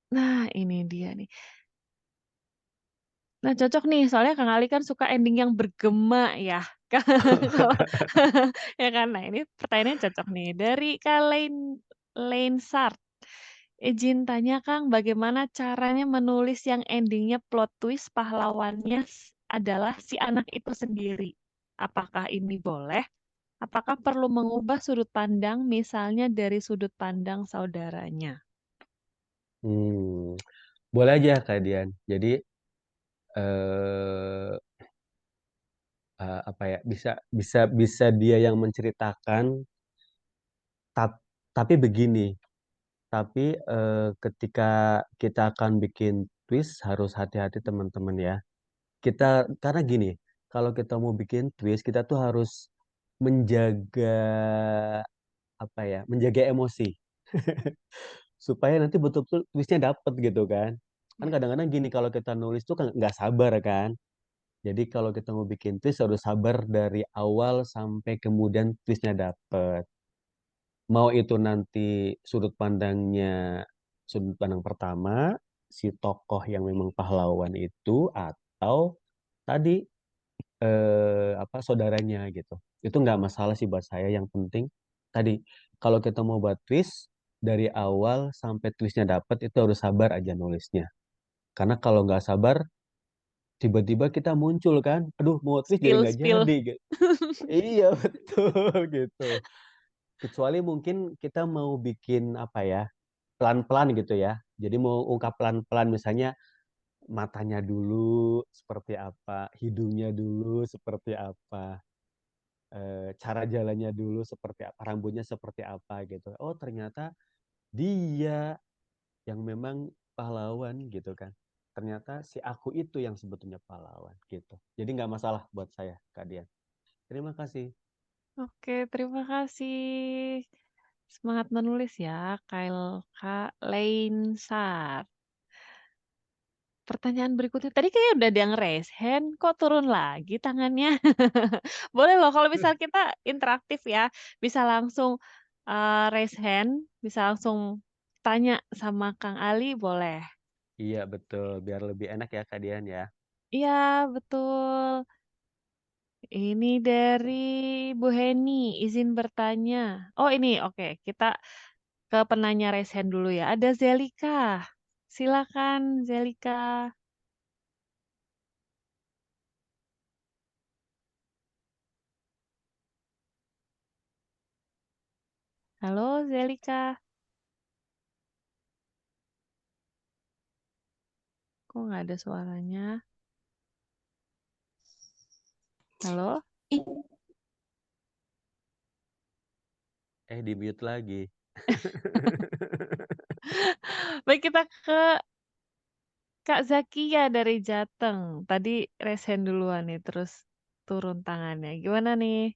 Nah, ini dia nih. Nah, cocok nih, soalnya Kang Ali kan suka ending yang bergema ya. Kalau ya kan? Nah, ini pertanyaannya cocok nih. Dari Kak Lainsart. Izin tanya Kang, bagaimana caranya menulis yang endingnya plot twist pahlawannya adalah si anak itu sendiri? Apakah ini boleh? Apakah perlu mengubah sudut pandang, misalnya dari sudut pandang saudaranya?
Hmm, boleh aja Kak Dian. Jadi eh apa ya? Bisa bisa bisa dia yang menceritakan tap- tapi begini. Tapi ketika kita akan bikin twist harus hati-hati teman-teman ya. Kita karena gini, kalau kita mau bikin twist kita tuh harus menjaga apa ya? Menjaga emosi supaya nanti betul-betul twistnya dapet gitu kan. Kan
Ya,
kadang-kadang gini kalau kita nulis tuh kan nggak sabar kan. Jadi kalau kita mau bikin twist harus sabar dari awal sampai kemudian twistnya dapet. Mau itu nanti sudut pandang pertama si tokoh yang memang pahlawan itu atau tadi apa saudaranya gitu. Itu nggak masalah sih buat saya. Yang penting tadi kalau kita mau buat twist dari awal sampai twistnya dapet itu harus sabar aja nulisnya. Karena kalau nggak sabar tiba-tiba kita muncul kan, aduh mau twist jadi
spill
nggak
spill.
jadi gitu. Iya betul gitu. Kecuali mungkin kita mau bikin apa ya pelan-pelan gitu ya. Jadi mau ungkap pelan-pelan misalnya matanya dulu seperti apa, hidungnya dulu seperti apa, cara jalannya dulu seperti apa, rambutnya seperti apa gitu. Oh ternyata dia yang memang pahlawan gitu kan. Ternyata si aku itu yang sebetulnya pahlawan gitu. Jadi nggak masalah buat saya, Kak Dian. Terima kasih.
Oke, terima kasih. Semangat menulis ya, Kak Lainsar. Pertanyaan berikutnya, tadi kayaknya udah ada yang raise hand, kok turun lagi tangannya? Boleh loh kalau misal kita interaktif ya, bisa langsung, raise hand, bisa langsung tanya sama Kang Ali, boleh.
Iya betul, biar lebih enak ya Kak Dian ya.
Iya, betul. Ini dari Bu Heni, izin bertanya. Oh ini, oke, kita ke penanya raise hand dulu ya. Ada Zelika. Silakan Zelika. Halo Zelika. Kok nggak ada suaranya? Halo?
Di mute lagi.
Baik, kita ke Kak Zakia dari Jateng. Tadi raise hand duluan nih, terus turun tangannya. Gimana nih?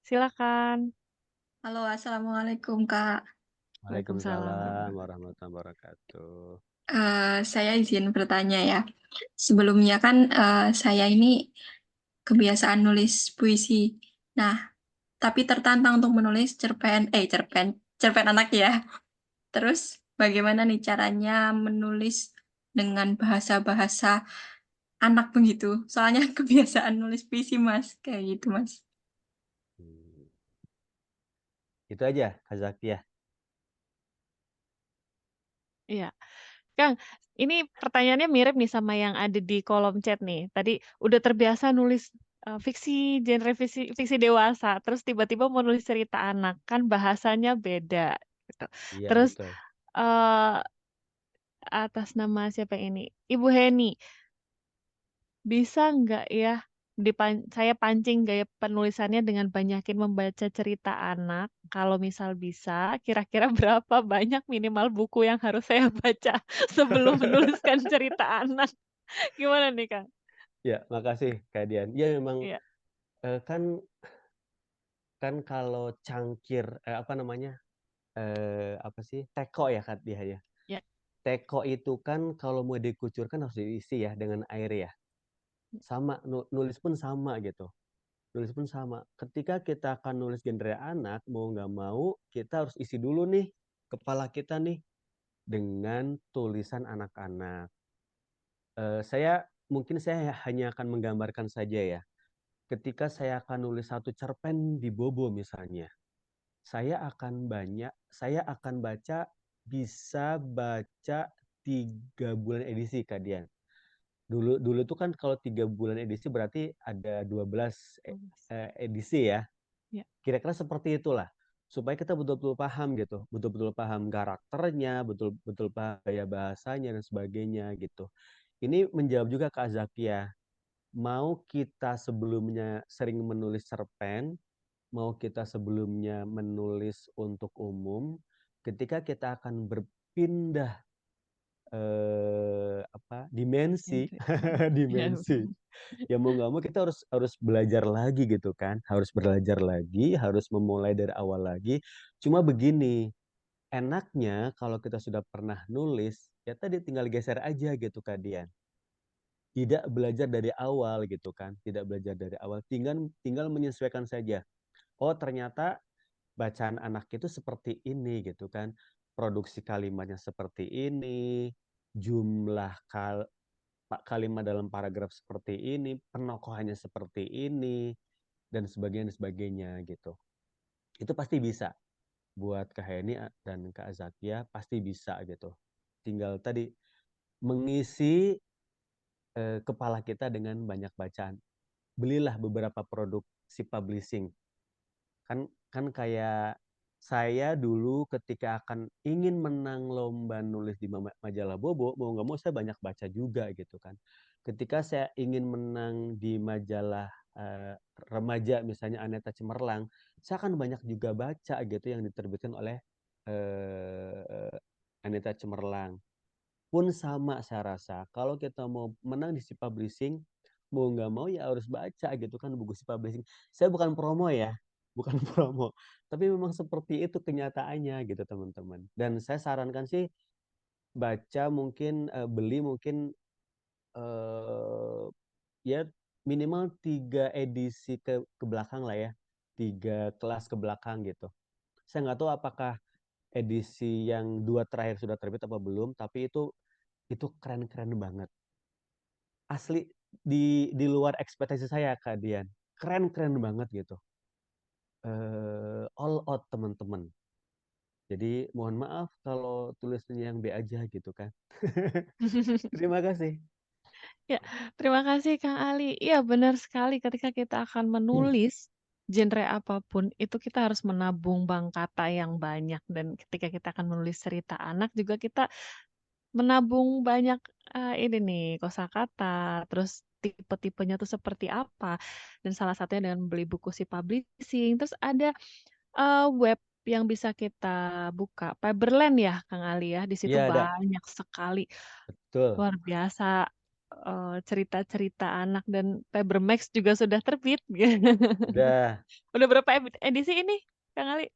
Silakan.
Halo, Assalamualaikum Kak.
Waalaikumsalam
Waalaikumsalam
warahmatullahi.
warahmatullahi wabarakatuh.
Saya izin bertanya ya. Sebelumnya kan saya ini kebiasaan nulis puisi. Nah, tapi tertantang untuk menulis cerpen anak ya. Terus bagaimana nih caranya menulis dengan bahasa-bahasa anak begitu? Soalnya kebiasaan nulis puisi Mas, kayak gitu Mas.
Hmm. Itu aja Kak Zaki ya.
Iya. Kang, ini pertanyaannya mirip nih sama yang ada di kolom chat nih. Tadi udah terbiasa nulis fiksi genre fiksi dewasa, terus tiba-tiba mau nulis cerita anak, kan bahasanya beda gitu.
Iya,
Terus,
betul.
eee, atas nama siapa ini, Ibu Heni, bisa nggak ya saya pancing gaya penulisannya dengan banyakin membaca cerita anak? Kalau misal bisa, kira-kira berapa banyak minimal buku yang harus saya baca sebelum menuliskan cerita anak? Gimana nih, Kang?
Ya, makasih Kak Dian. Ya memang,
Iya,
kan kan kalau cangkir, apa namanya, apa sih, teko ya Kak dia ya.
iya,
Teko itu kan kalau mau dikucurkan harus diisi ya dengan air ya. Sama, nulis pun sama gitu. Nulis pun sama. Ketika kita akan nulis genre anak, mau nggak mau kita harus isi dulu nih kepala kita nih dengan tulisan anak-anak. Saya hanya akan menggambarkan saja ya. Ketika saya akan nulis satu cerpen di Bobo misalnya, saya akan bisa baca 3 bulan edisi Kak Dian. Dulu dulu tuh kan kalau 3 bulan edisi berarti ada 12
bagus.
edisi ya.
Iya,
Kira-kira seperti itulah. Supaya kita betul-betul paham gitu, betul-betul paham karakternya, betul-betul paham gaya bahasanya dan sebagainya gitu. Ini menjawab juga Kak Zakia, mau kita sebelumnya sering menulis cerpen, mau kita sebelumnya menulis untuk umum, ketika kita akan berpindah dimensi,
genre. Iya,
dimensi. Ya mau nggak mau kita harus harus belajar lagi gitu kan, harus belajar lagi, harus memulai dari awal lagi. Cuma begini, enaknya kalau kita sudah pernah nulis, ya tadi tinggal geser aja gitu Kak Dian. Tidak belajar dari awal gitu kan, tidak belajar dari awal, tinggal tinggal menyesuaikan saja. Oh ternyata bacaan anak itu seperti ini gitu kan, produksi kalimatnya seperti ini, jumlah kalimat dalam paragraf seperti ini, penokohannya seperti ini, dan sebagainya gitu. Itu pasti bisa buat Kak Heni dan Kak Zakia pasti bisa gitu. Tinggal tadi mengisi kepala kita dengan banyak bacaan. Belilah beberapa produksi publishing. Kan kayak saya dulu ketika akan ingin menang lomba nulis di majalah Bobo, mau nggak mau saya banyak baca juga gitu kan. Ketika saya ingin menang di majalah remaja misalnya Aneta Cemerlang, saya akan banyak juga baca gitu yang diterbitkan oleh Aneta Cemerlang. Pun sama saya rasa, kalau kita mau menang di si publishing, mau nggak mau ya harus baca gitu kan buku si publishing. Saya bukan promo ya, bukan promo. Tapi memang seperti itu kenyataannya gitu teman-teman. Dan saya sarankan sih baca mungkin, beli mungkin eh, ya minimal 3 edisi ke belakang lah ya. 3 kelas ke belakang gitu. Saya nggak tahu apakah edisi yang 2 terakhir sudah terbit apa belum, tapi itu keren-keren banget. Asli di luar ekspektasi saya Kak Dian. Keren-keren banget gitu. All out teman-teman. Jadi mohon maaf kalau tulisnya yang B aja gitu kan. Terima kasih.
Ya, terima kasih Kang Ali. Iya, benar sekali ketika kita akan menulis genre apapun, itu kita harus menabung bank kata yang banyak dan ketika kita akan menulis cerita anak juga kita menabung banyak, ini nih, kosakata, terus tipe-tipenya tuh seperti apa, dan salah satunya dengan beli buku si publishing. Terus ada, web yang bisa kita buka, Paperland ya, Kang Ali ya, di situ
Iya ada,
banyak sekali,
betul.
luar biasa, cerita-cerita anak dan Papermax juga sudah terbit.
Udah,
Udah berapa edisi ini, Kang Ali?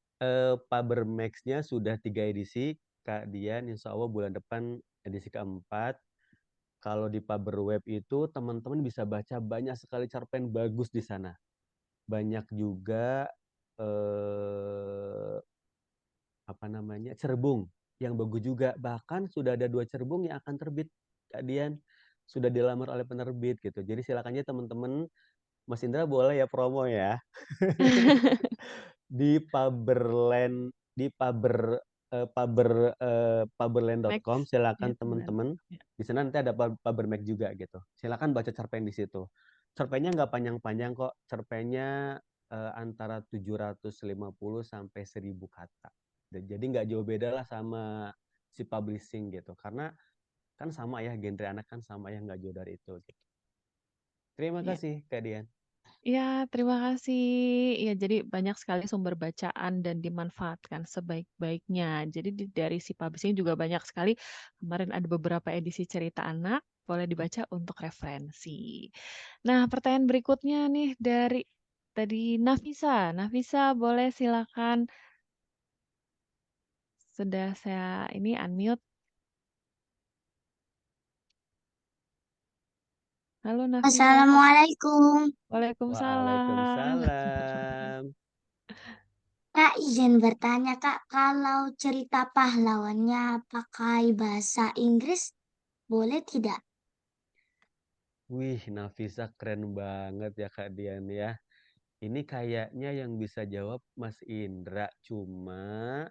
Paber Max-nya sudah 3 edisi. Kak Dian, insya Allah bulan depan edisi keempat. Kalau di Paber Web itu teman-teman bisa baca banyak sekali cerpen bagus di sana. Banyak juga eh, apa namanya cerbung yang bagus juga. Bahkan sudah ada 2 cerbung yang akan terbit, Kak Dian. Sudah dilamar oleh penerbit gitu. Jadi silakan aja teman-teman, Mas Indra boleh ya promo ya di Paberland, di paberland.com,
Max, ya
silakan
Paperland.
teman-teman.
Ya.
Di sana nanti ada Pabermac juga gitu. Silakan baca cerpen di situ. cerpennya nggak panjang-panjang kok. Cerpennya antara 750 sampai 1000 kata. Jadi nggak jauh beda lah sama si publishing gitu. Karena kan sama ya, genre anak kan sama ya, nggak jauh dari itu gitu. Terima
Iya.
kasih Kak Dian.
Ya, terima kasih. Ya, jadi banyak sekali sumber bacaan dan dimanfaatkan sebaik-baiknya. Jadi dari si publishing juga banyak sekali. Kemarin ada beberapa edisi cerita anak, boleh dibaca untuk referensi. Nah, pertanyaan berikutnya nih dari tadi Nafisa. Nafisa, boleh silakan. Sudah saya ini unmute. Halo Nafisa.
Assalamualaikum.
Waalaikumsalam.
Waalaikumsalam.
Kak, izin bertanya, Kak, kalau cerita pahlawannya pakai bahasa Inggris, boleh tidak?
Wih, Nafisa keren banget ya Kak Dian ya. Ini kayaknya yang bisa jawab Mas Indra. Cuma,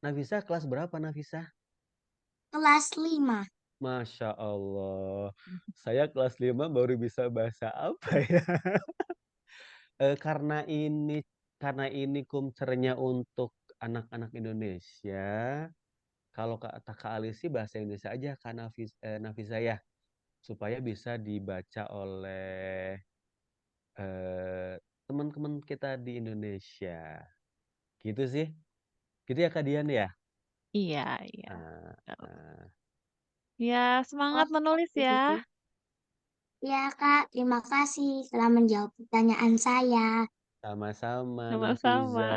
Nafisa kelas berapa Nafisa?
Kelas 5.
Masya Allah. Saya kelas 5 baru bisa bahasa apa ya? Karena ini kumcernya untuk anak-anak Indonesia. Kalau kata Kak Ali sih bahasa Indonesia aja Kak Nafisa ya. Supaya bisa dibaca oleh eh, teman-teman kita di Indonesia. Gitu sih. Gitu ya Kak Dian ya?
Iya, iya.
Ah, ah.
Ya,
Oh,
semangat menulis
gitu.
ya.
Ya, Kak, terima kasih telah menjawab pertanyaan saya.
Sama-sama Nafiza.
Sama-sama.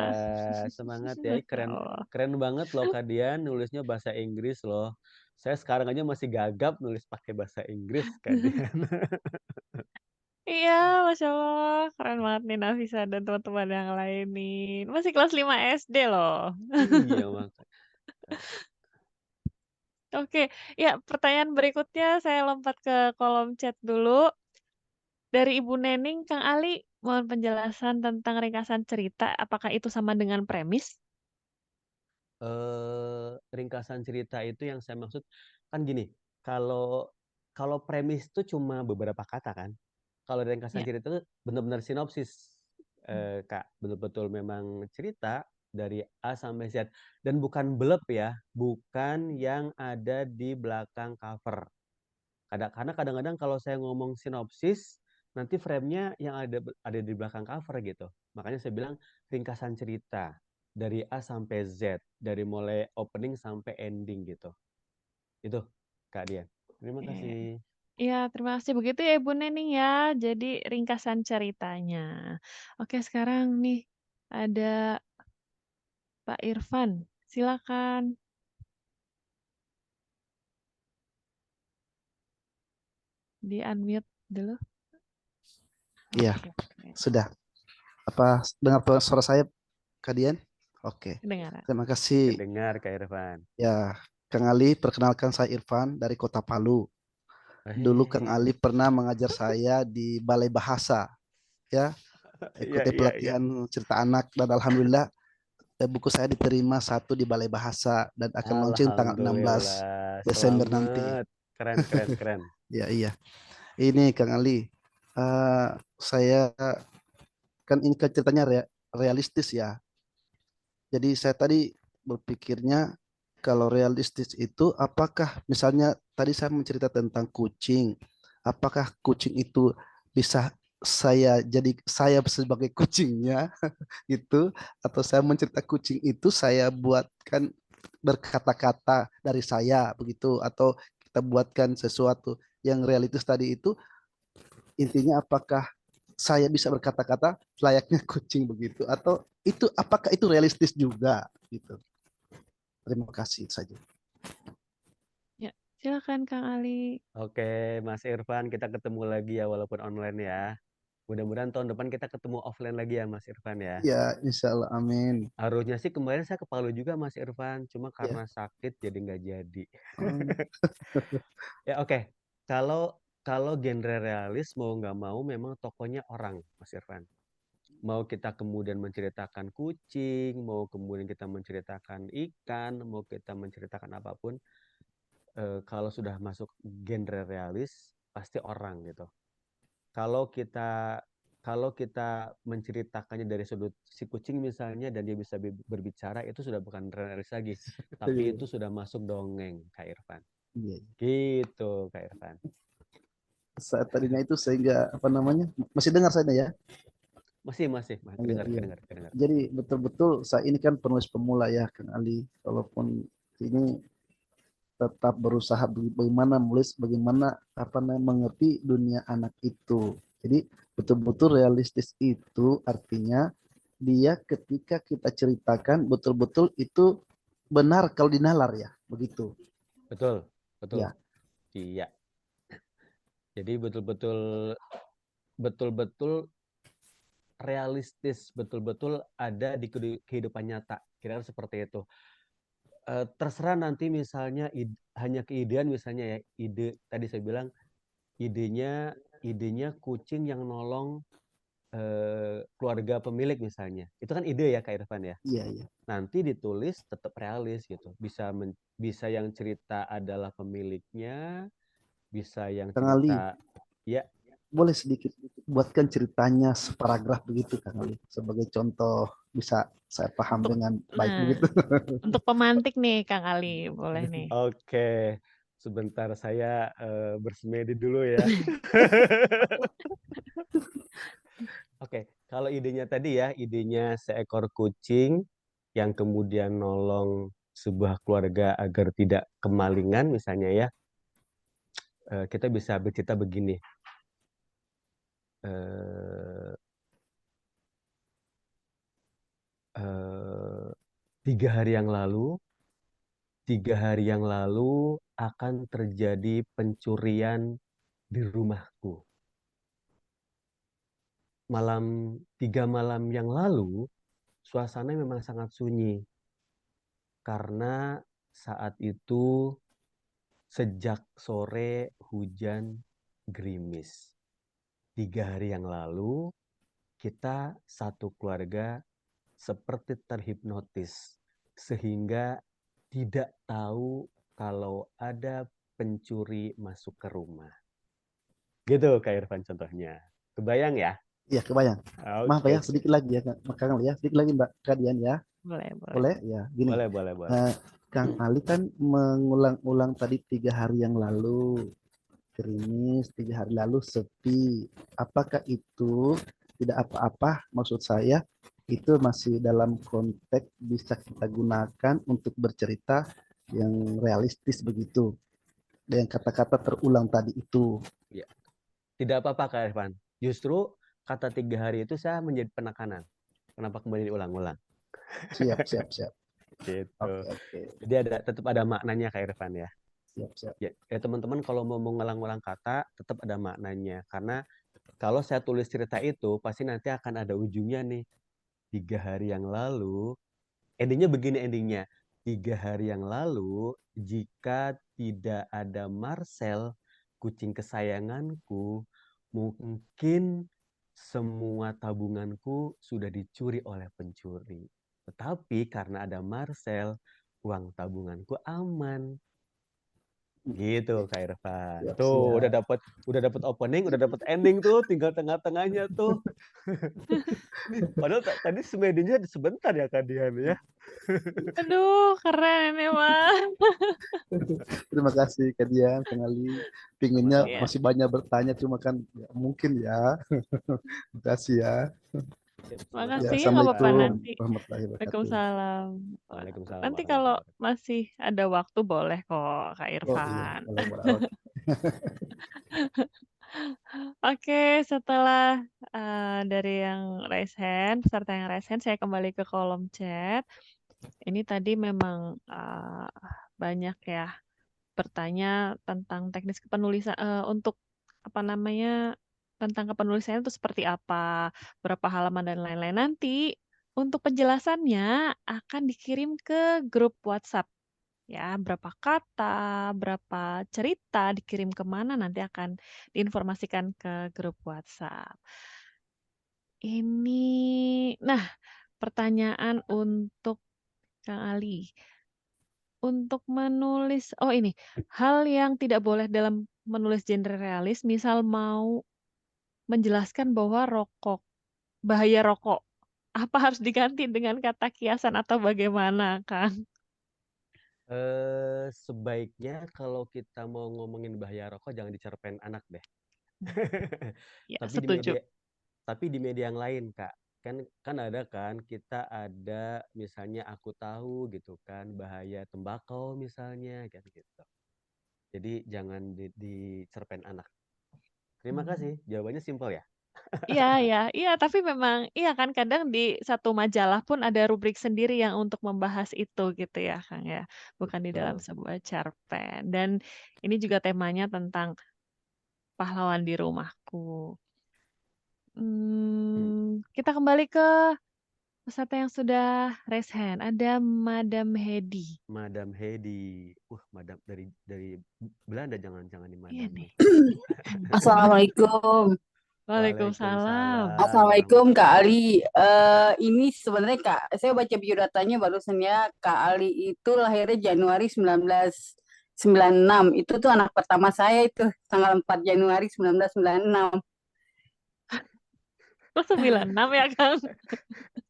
Semangat ya.
Masya
Keren
Allah.
keren banget loh Kak Dian nulisnya bahasa Inggris loh. Saya sekarang aja masih gagap nulis pakai bahasa Inggris Kak Dian.
Iya, Masya Allah. Keren banget nih Nafisa dan teman-teman yang lain nih. Masih kelas 5 SD loh.
Iya Mak.
Oke, ya pertanyaan berikutnya saya lompat ke kolom chat dulu. Dari Ibu Nening, Kang Ali, mohon penjelasan tentang ringkasan cerita. Apakah itu sama dengan premis?
Ringkasan cerita itu yang saya maksud kan gini, kalau kalau premis itu cuma beberapa kata kan. Kalau ringkasan
Ya.
cerita itu benar-benar sinopsis, Kak, betul-betul memang cerita dari A sampai Z dan bukan blurb ya, bukan yang ada di belakang cover. Karena kadang-kadang kalau saya ngomong sinopsis, nanti frame-nya yang ada di belakang cover gitu. Makanya saya bilang ringkasan cerita dari A sampai Z, dari mulai opening sampai ending gitu. Itu Kak Dian. Terima
Oke.
kasih.
Iya, terima kasih. Begitu ya Ibu Nening ya. Jadi ringkasan ceritanya. Oke, sekarang nih ada Pak Irfan. Silakan di unmute dulu.
Iya,
Oke,
sudah. Apa dengar suara saya, Kak Dian? Oke.
kedengaran.
Terima kasih.
Kedengar Kak Irfan.
Ya, Kang Ali, perkenalkan saya Irfan dari Kota Palu. Dulu Kang Ali pernah mengajar saya di Balai Bahasa, ya.
Iya,
Ikuti
iya, iya.
pelatihan cerita anak dan alhamdulillah buku saya diterima 1 di Balai Bahasa dan akan launching tanggal 16
Alhamdulillah.
Desember nanti.
Selamat. Keren, keren, keren.
Ya, iya. Ini Kang Ali, saya kan ini kan ceritanya realistis ya. Jadi saya tadi berpikirnya kalau realistis itu apakah misalnya tadi saya mencerita tentang kucing, apakah kucing itu bisa saya sebagai kucingnya itu atau saya mencerita kucing itu saya buatkan berkata-kata dari saya begitu atau kita buatkan sesuatu yang realistis tadi itu intinya apakah saya bisa berkata-kata layaknya kucing begitu atau itu apakah itu realistis juga gitu. Terima kasih saja.
Ya, silakan Kang Ali.
Oke, Mas Irfan, kita ketemu lagi ya walaupun online ya. Mudah-mudahan tahun depan kita ketemu offline lagi ya Mas Irfan ya.
Ya, insya Allah, amin.
Harusnya sih kemarin saya ke Palu juga Mas Irfan, cuma
Ya.
karena sakit jadi nggak jadi.
Oh,
Ya oke, kalau kalau genre realis mau nggak mau memang tokohnya orang Mas Irfan. Mau kita kemudian menceritakan kucing, mau kemudian kita menceritakan ikan, mau kita menceritakan apapun, kalau sudah masuk genre realis pasti orang gitu. kalau kita menceritakannya dari sudut si kucing misalnya dan dia bisa berbicara, itu sudah bukan realis lagi, tapi
Iya,
itu sudah masuk dongeng, Kak Irfan.
iya.
Gitu, Kak Irfan.
Saat tadinya itu sehingga apa namanya? Masih dengar saya ya?
Masih
Iya,
kedengar,
iya.
kedengar.
Jadi betul-betul saya ini kan penulis pemula ya, Kang Ali. Walaupun ini tetap berusaha bagaimana menulis, bagaimana apa namanya mengerti dunia anak itu. Jadi betul-betul realistis itu artinya dia ketika kita ceritakan betul-betul itu benar kalau dinalar ya, begitu.
Betul.
Ya,
Iya. Jadi betul-betul realistis, betul-betul ada di kehidupan nyata. Kira-kira seperti itu. Terserah nanti misalnya hanya keidean misalnya ya, ide tadi saya bilang idenya kucing yang nolong keluarga pemilik misalnya. Itu kan ide ya Kak Irfan ya.
iya, iya.
Nanti ditulis tetap realis gitu. Bisa yang cerita adalah pemiliknya, bisa yang
Kang Ali,
cerita ya.
boleh sedikit buatkan ceritanya separagraf begitu Kang Ali sebagai contoh bisa saya paham
Untuk
dengan baik
nah,
begitu.
untuk pemantik nih Kang Ali, boleh nih.
Oke. Sebentar saya bersemedi dulu ya. Oke, kalau idenya tadi ya, idenya seekor kucing yang kemudian nolong sebuah keluarga agar tidak kemalingan misalnya ya, kita bisa bercerita begini. Eh, eh, 3 hari yang lalu, 3 hari yang lalu akan terjadi pencurian di rumahku. 3 malam yang lalu, suasana memang sangat sunyi karena saat itu sejak sore hujan gerimis. 3 hari yang lalu, kita satu keluarga seperti terhipnotis, sehingga tidak tahu kalau ada pencuri masuk ke rumah. Gitu Kak Irfan contohnya. Kebayang ya?
Iya, kebayang. Maaf
Oke,
ya,
oke.
sedikit lagi ya Kang Ali ya, sedikit lagi Mbak Kadian ya.
Boleh.
Boleh ya, gini.
Boleh.
Kang Ali kan mengulang-ulang tadi 3 hari yang lalu gerimis, 3 hari lalu sepi. Apakah itu tidak apa-apa? Maksud saya itu masih dalam konteks bisa kita gunakan untuk bercerita yang realistis begitu. Dan kata-kata terulang tadi itu.
Ya. Tidak apa-apa Kak Irfan. Justru kata 3 hari itu saya menjadi penekanan. Kenapa kembali diulang-ulang?
Siap.
Gitu.
Oke.
Jadi tetap ada maknanya Kak Irfan ya.
Siap.
Ya teman-teman kalau mau mengulang-ulang kata tetap ada maknanya. Karena kalau saya tulis cerita itu pasti nanti akan ada ujungnya nih. 3 hari yang lalu, endingnya begini endingnya. 3 hari yang lalu, jika tidak ada Marcel, kucing kesayanganku, mungkin semua tabunganku sudah dicuri oleh pencuri. Tetapi karena ada Marcel, uang tabunganku aman. Gitu Kak Irfan. Tuh
Siap.
udah dapat opening, udah dapat ending tuh, tinggal tengah-tengahnya tuh. Padahal tadi semedinya sebentar ya Kak Dian ya.
Aduh, keren emang.
Terima kasih Kadian, Kang Ali. Pinginnya
Iya,
Sama-sama.
masih banyak bertanya, cuma kan ya, mungkin ya. Terima kasih ya. Ya,
makasih
Sama-sama
ya,
Kak
nggak apa-apa
Irfan.
Assalamualaikum
nanti.
warahmatullahi wabarakatuh.
Waalaikumsalam.
Waalaikumsalam
Nanti
warahmatullahi
kalau
wabarakatuh.
masih ada waktu boleh kok, Kak
Oh iya,
Irfan.
boleh. Oke.
Oke, setelah dari yang raise hand, peserta yang raise hand, saya kembali ke kolom chat. Ini tadi memang banyak ya bertanya tentang teknis kepenulisan untuk apa namanya tentang kepenulisan itu seperti apa, berapa halaman dan lain-lain. Nanti untuk penjelasannya akan dikirim ke grup WhatsApp. Ya, berapa kata, berapa cerita dikirim kemana nanti akan diinformasikan ke grup WhatsApp. Ini, nah, pertanyaan untuk Kang Ali. Untuk menulis, oh ini, hal yang tidak boleh dalam menulis genre realis, misal mau menjelaskan bahwa bahaya rokok. Apa harus diganti dengan kata kiasan atau bagaimana, Kang?
Sebaiknya kalau kita mau ngomongin bahaya rokok jangan dicerpen anak deh.
Ya,
Tapi di
setuju.
media yang lain, Kak. Kan ada kan kita ada misalnya aku tahu gitu kan bahaya tembakau misalnya kan gitu. Jadi jangan dicerpen anak. Terima kasih. Jawabannya simpel ya.
Iya, iya, iya, tapi memang iya kan kadang di satu majalah pun ada rubrik sendiri yang untuk membahas itu gitu ya, Kang, ya. Bukan di dalam
Betul.
sebuah cerpen. Dan ini juga temanya tentang pahlawan di rumahku. Kita kembali ke peserta yang sudah raise hand. Ada Madam Hedi.
Madam Hedi. Madam dari Belanda jangan di
Iya
Madam
nih.
nih.
Assalamualaikum.
Waalaikumsalam.
Assalamualaikum Kak
warahmatullahi.
Ali. Ini sebenarnya Kak, saya baca biodatanya barusan ya. Kak Ali itu lahirnya Januari 1996. Itu tuh anak pertama saya itu tanggal 4 Januari 1996.
Kok 96 ya, Kang?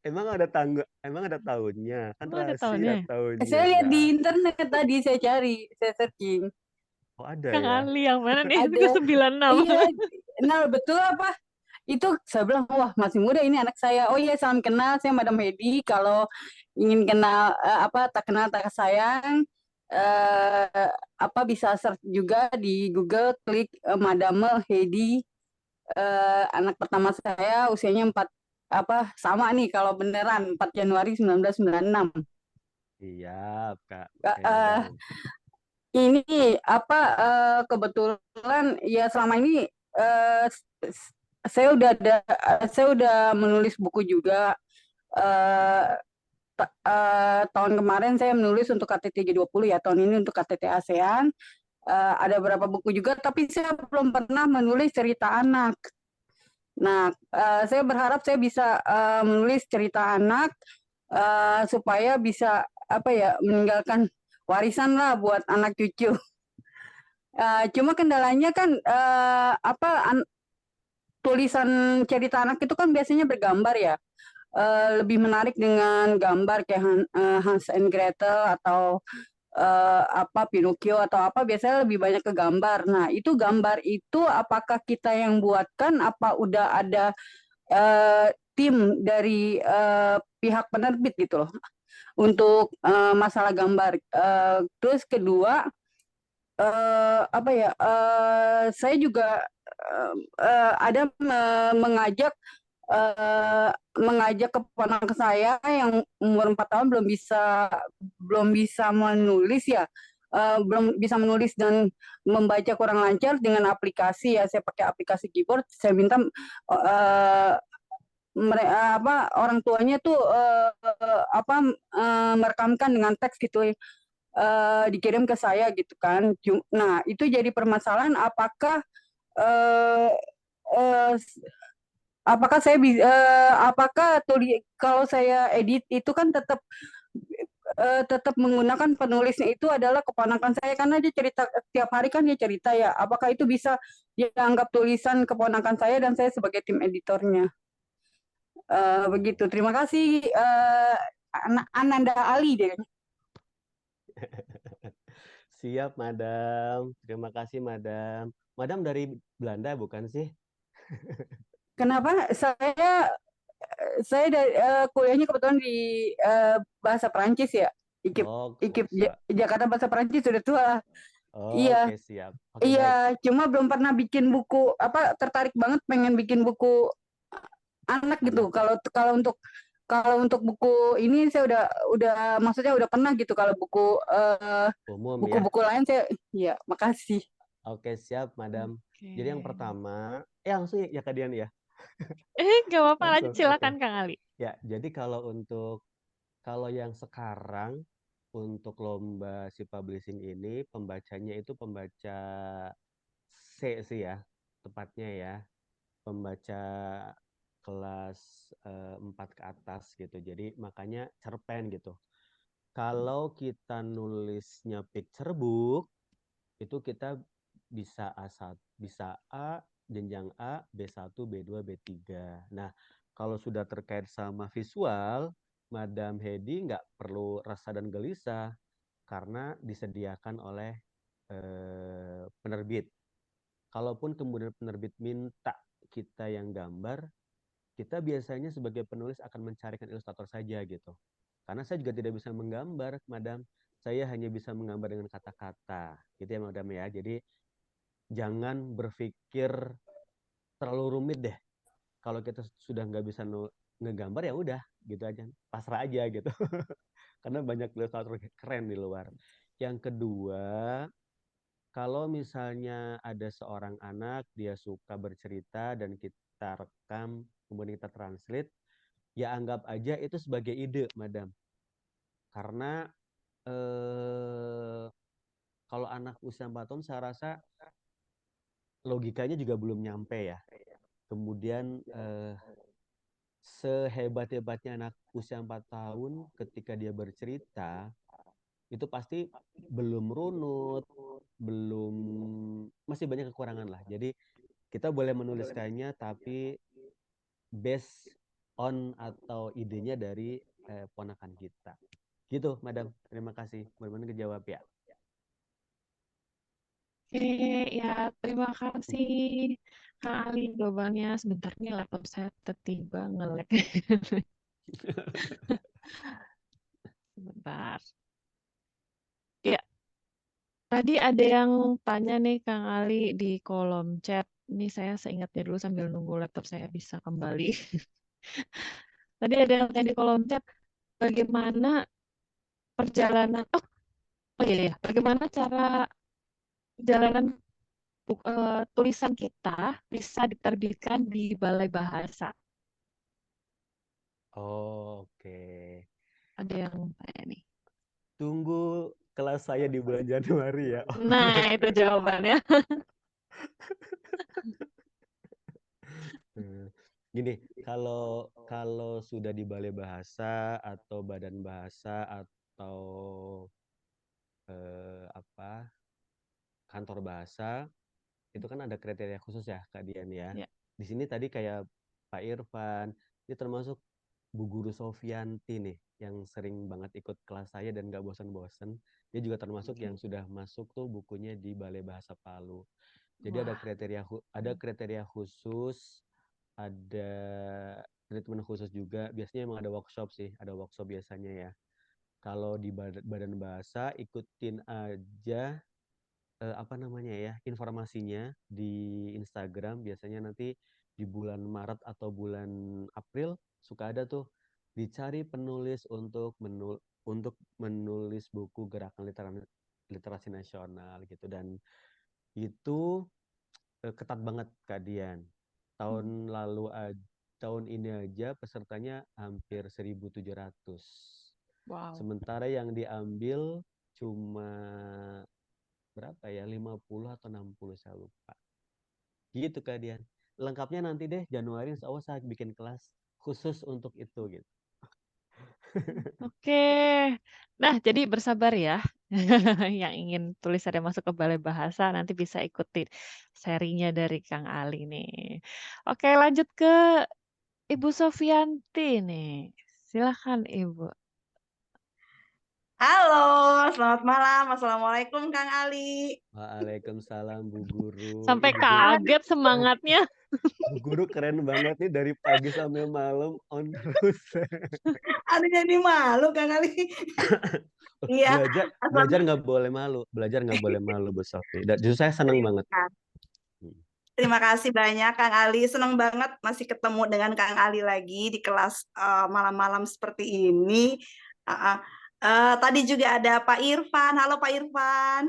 Emang ada tahunnya? Kan
Emang ada
rahasia
tahunnya?
tahunnya,
Saya lihat di
Mbak.
internet tadi, saya cari, saya searching.
Oh, ada
Kang
ya?
Ali yang mana nih? Itu
Ada,
ke 96.
iya, nah betul apa? Itu saya bilang, wah masih muda ini anak saya. Oh iya, salam kenal, saya Madam Hedi. Kalau ingin kenal tak kenal tak sayang, bisa search juga di Google, klik Madame Hedi. Anak pertama saya usianya sama nih kalau beneran 4 Januari 1996.
Iya, Kak.
Eh, eh,
Madam.
ini kebetulan ya selama ini eh, saya udah menulis buku juga. eh, Tahun kemarin saya menulis untuk KTT G20 ya, tahun ini untuk KTT ASEAN. Ada beberapa buku juga, tapi saya belum pernah menulis cerita anak. Nah, saya berharap saya bisa menulis cerita anak supaya bisa meninggalkan warisan lah buat anak cucu. Cuma kendalanya kan tulisan cerita anak itu kan biasanya bergambar ya. Lebih menarik dengan gambar kayak Hans and Gretel atau Pinocchio atau biasanya lebih banyak ke gambar. Nah, itu gambar itu apakah kita yang buatkan apa udah ada tim dari pihak penerbit gitu loh untuk masalah gambar. Terus kedua saya juga ada mengajak keponakan saya yang umur 4 tahun belum bisa menulis ya, belum bisa menulis dan membaca kurang lancar dengan aplikasi ya. Saya pakai aplikasi keyboard. Saya minta orang tuanya tuh merekamkan dengan teks gitu, dikirim ke saya gitu kan. Nah, itu jadi permasalahan eh, apakah saya bisa kalau saya edit itu kan tetap menggunakan penulisnya itu adalah keponakan saya karena dia cerita tiap hari kan dia cerita ya. Apakah itu bisa dianggap tulisan keponakan saya dan saya sebagai tim editornya? Begitu. Terima kasih Ananda Ali deh.
Siap, Madam. Terima kasih, Madam. Madam dari Belanda bukan sih?
Kenapa saya kuliahnya kebetulan di bahasa Perancis ya. IKIP Jakarta bahasa Perancis sudah tua. Iya.
Oke, siap.
Iya, cuma belum pernah bikin buku tertarik banget pengen bikin buku anak gitu. Kalau untuk buku ini saya udah maksudnya udah pernah gitu. Kalau buku
umum ya.
buku-buku lain saya ya, makasih.
Oke, siap, Madam. Jadi yang pertama, langsung ya Kak Dian ya.
Nggak apa-apa, lanjut silakan Kang Ali.
Ya, jadi kalau yang sekarang untuk lomba si publishing ini pembacanya itu pembaca C sih ya, tepatnya ya. Pembaca kelas 4 ke atas gitu. Jadi makanya cerpen gitu. Kalau kita nulisnya picture book itu kita bisa A1, bisa A, jenjang A, B1, B2, B3. Nah, kalau sudah terkait sama visual, Madam Hedi nggak perlu resah dan gelisah karena disediakan oleh penerbit. Kalaupun kemudian penerbit minta kita yang gambar, kita biasanya sebagai penulis akan mencarikan ilustrator saja gitu. Karena saya juga tidak bisa menggambar, Madam. Saya hanya bisa menggambar dengan kata-kata, gitu ya, Madam ya. Jadi jangan berpikir terlalu rumit deh. Kalau kita sudah nggak bisa ngegambar ya udah, gitu aja, pasrah aja gitu. Karena banyak ilustrator keren di luar. Yang kedua, kalau misalnya ada seorang anak, dia suka bercerita dan kita rekam, kemudian kita translate, ya anggap aja itu sebagai ide, Madam. Karena kalau anak usia 4 tahun, saya rasa logikanya juga belum nyampe ya. Kemudian sehebat-hebatnya anak usia 4 tahun, ketika dia bercerita, itu pasti belum runut, masih banyak kekurangan lah. Jadi kita boleh menuliskannya tapi based on atau idenya dari ponakan kita. Gitu, Madam. Terima kasih. Mudah-mudahan kejawab ya.
Oke, ya terima kasih Kak Ali jawabannya. Sebentar nih laptop saya tiba-tiba nge-lag. Sebentar. Ya, tadi ada yang tanya nih Kang Ali di kolom chat. Ini saya seingatnya dulu sambil nunggu laptop saya bisa kembali. Tadi ada yang tanya di kolom chat, bagaimana perjalanan, oh iya, ya, bagaimana cara perjalanan tulisan kita bisa diterbitkan di Balai Bahasa.
Oh, oke.
Ada yang tanya nih.
Tunggu kelas saya di bulan Januari ya.
Nah, itu jawabannya.
Gini, kalau sudah di Balai Bahasa atau Badan Bahasa atau kantor bahasa, itu kan ada kriteria khusus ya, Kak Dian ya.
Ya.
Di sini tadi kayak Pak Irfan, ini termasuk Bu Guru Sofianti nih, yang sering banget ikut kelas saya dan gak bosan-bosan. Dia juga termasuk yang sudah masuk tuh bukunya di Balai Bahasa Palu. Jadi ada kriteria khusus, ada treatment khusus juga. Biasanya emang ada workshop sih, ada workshop biasanya ya. Kalau di Badan Bahasa, ikutin aja informasinya di Instagram. Biasanya nanti di bulan Maret atau bulan April suka ada tuh dicari penulis untuk menulis buku gerakan literasi nasional gitu, dan itu ketat banget Kak Dian. Tahun ini aja pesertanya hampir 1.700.
Wow.
Sementara yang diambil cuma berapa ya, 50 atau 60 saya lupa. Gitu Kak Dian. Lengkapnya nanti deh Januari insya Allah saya bikin kelas khusus untuk itu gitu.
Oke. Nah, jadi bersabar ya. Yang ingin tulisannya masuk ke Balai Bahasa nanti bisa ikuti serinya dari Kang Ali nih. Oke, lanjut ke Ibu Sofianti nih. Silakan Ibu.
Halo, selamat malam. Assalamualaikum Kang Ali.
Waalaikumsalam Bu Guru.
Sampai
Bu Guru,
kaget semangatnya.
Bu Guru keren banget nih, dari pagi sampai malam on terus.
Aduh, jadi malu Kang Ali. Iya.
Belajar nggak boleh malu. Belajar nggak boleh malu Bu Sofi. Justru saya senang banget.
Terima kasih banyak Kang Ali. Senang banget masih ketemu dengan Kang Ali lagi di kelas malam-malam seperti ini. Tadi juga ada Pak Irfan. Halo Pak Irfan.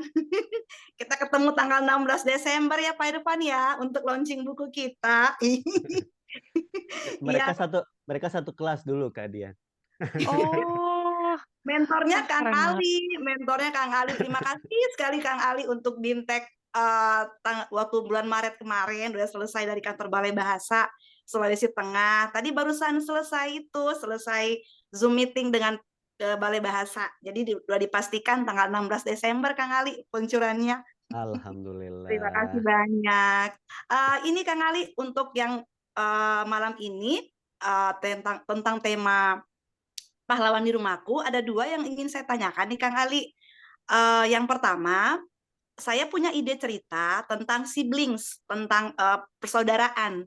Kita ketemu tanggal 16 Desember ya Pak Irfan ya, untuk launching buku kita.
Mereka satu kelas dulu Kak Dian.
Oh,
mentornya Kang Ali. Terima kasih sekali Kang Ali untuk Bintek waktu bulan Maret kemarin udah selesai dari kantor Balai Bahasa Sulawesi Tengah. Tadi barusan selesai Zoom meeting dengan Balai Bahasa. Jadi udah dipastikan tanggal 16 Desember Kang Ali peluncurannya. Terima kasih
Alhamdulillah.
banyak. Ini Kang Ali untuk yang malam ini tentang tema pahlawan di rumahku ada 2 yang ingin saya tanyakan nih Kang Ali. Yang pertama, saya punya ide cerita tentang siblings, tentang persaudaraan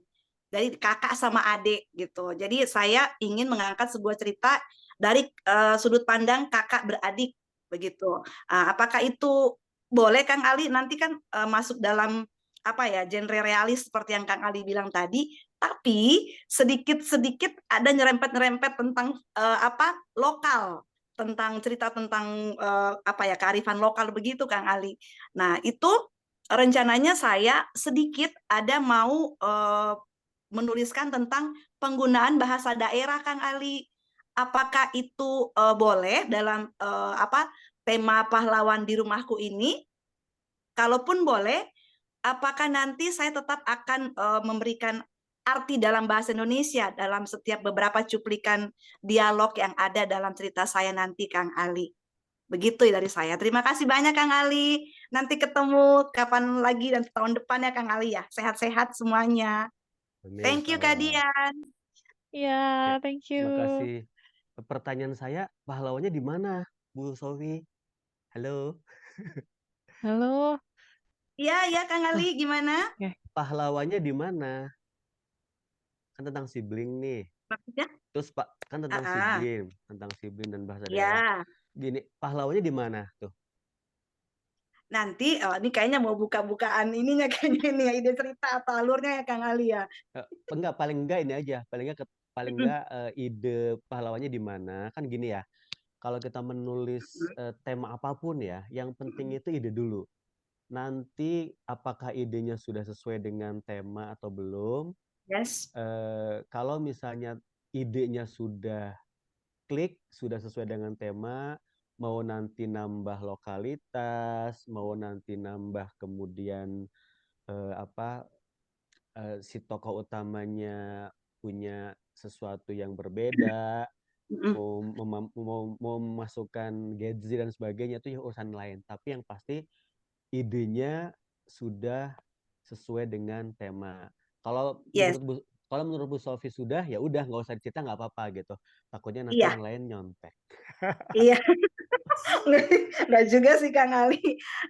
dari kakak sama adik gitu. Jadi saya ingin mengangkat sebuah cerita dari sudut pandang kakak beradik begitu. Apakah itu boleh Kang Ali? Nanti kan masuk dalam apa ya genre realis seperti yang Kang Ali bilang tadi, tapi sedikit-sedikit ada nyerempet-nyerempet tentang apa lokal, tentang cerita tentang apa ya kearifan lokal begitu Kang Ali. Nah, itu rencananya saya sedikit ada mau menuliskan tentang penggunaan bahasa daerah Kang Ali. Apakah itu boleh dalam apa tema pahlawan di rumahku ini? Kalaupun boleh, apakah nanti saya tetap akan memberikan arti dalam bahasa Indonesia dalam setiap beberapa cuplikan dialog yang ada dalam cerita saya nanti Kang Ali? Begitu dari saya. Terima kasih banyak Kang Ali. Nanti ketemu kapan lagi dan tahun depan ya Kang Ali ya. Sehat-sehat semuanya.
Amin,
Thank you Kak
insyaallah.
Dian.
Iya,
Ya,
thank you.
makasih. Pertanyaan saya, pahlawannya di mana, Bu Sofi? Halo.
Halo.
Iya, ya Kang
Wah,
Ali, gimana?
oke.
Pahlawannya di mana? Kan tentang sibling nih.
Maksudnya?
Terus Pak kan tentang sibling dan bahasa daerah.
Ya,
Gini, pahlawannya di mana tuh?
nanti ini kayaknya mau buka-bukaan ininya kayaknya ini ya ide cerita atau alurnya ya Kang Ali ya.
Paling enggak ini aja, paling enggak ide pahlawannya di mana? Kan gini ya. Kalau kita menulis tema apapun ya, yang penting itu ide dulu. Nanti apakah idenya sudah sesuai dengan tema atau belum?
Yes.
Kalau misalnya idenya sudah klik, sudah sesuai dengan tema, mau nanti nambah lokalitas, mau nanti nambah kemudian apa si tokoh utamanya punya sesuatu yang berbeda, mau memasukkan gadget dan sebagainya itu ya urusan lain. Tapi yang pasti idenya sudah sesuai dengan tema. Kalau
Yes.
menurut Bu Sofi sudah, ya udah nggak usah dicerita nggak apa-apa gitu. Takutnya nanti
Iya.
yang lain nyontek.
Iya. Nggak juga sih Kang Ali.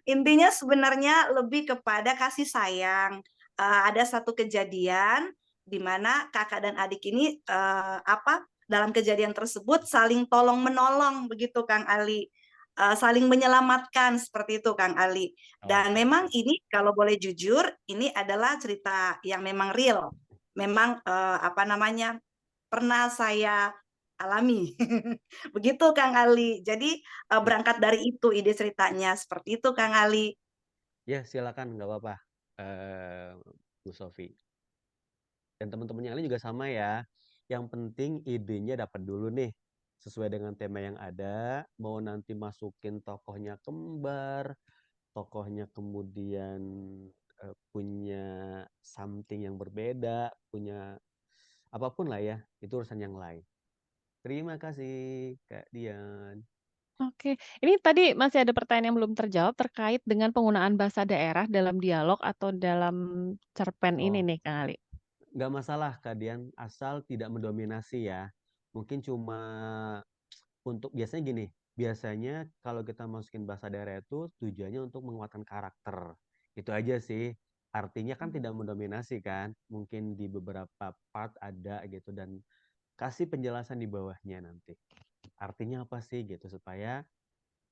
Intinya sebenarnya lebih kepada kasih sayang. Ada satu kejadian di mana kakak dan adik ini apa dalam kejadian tersebut saling tolong menolong begitu Kang Ali. Saling menyelamatkan seperti itu Kang Ali. Dan memang ini kalau boleh jujur ini adalah cerita yang memang real. Memang apa namanya pernah saya alami. Begitu Kang Ali. Jadi berangkat dari itu ide ceritanya seperti itu Kang Ali.
Ya silakan nggak apa-apa, Bu Sofi. Dan teman-teman yang lain juga sama ya. Yang penting idenya dapat dulu nih, sesuai dengan tema yang ada. Mau nanti masukin tokohnya kembar, tokohnya kemudian punya something yang berbeda, punya apapun lah ya, itu urusan yang lain. Terima kasih Kak Dian.
Oke, ini tadi masih ada pertanyaan yang belum terjawab terkait dengan penggunaan bahasa daerah dalam dialog atau dalam cerpen ini nih, Kang Ali.
Nggak masalah Kak Dian, asal tidak mendominasi ya. Mungkin cuma untuk biasanya kalau kita masukin bahasa daerah itu tujuannya untuk menguatkan karakter. Itu aja sih. Artinya kan tidak mendominasi kan. Mungkin di beberapa part ada gitu dan kasih penjelasan di bawahnya nanti. Artinya apa sih gitu supaya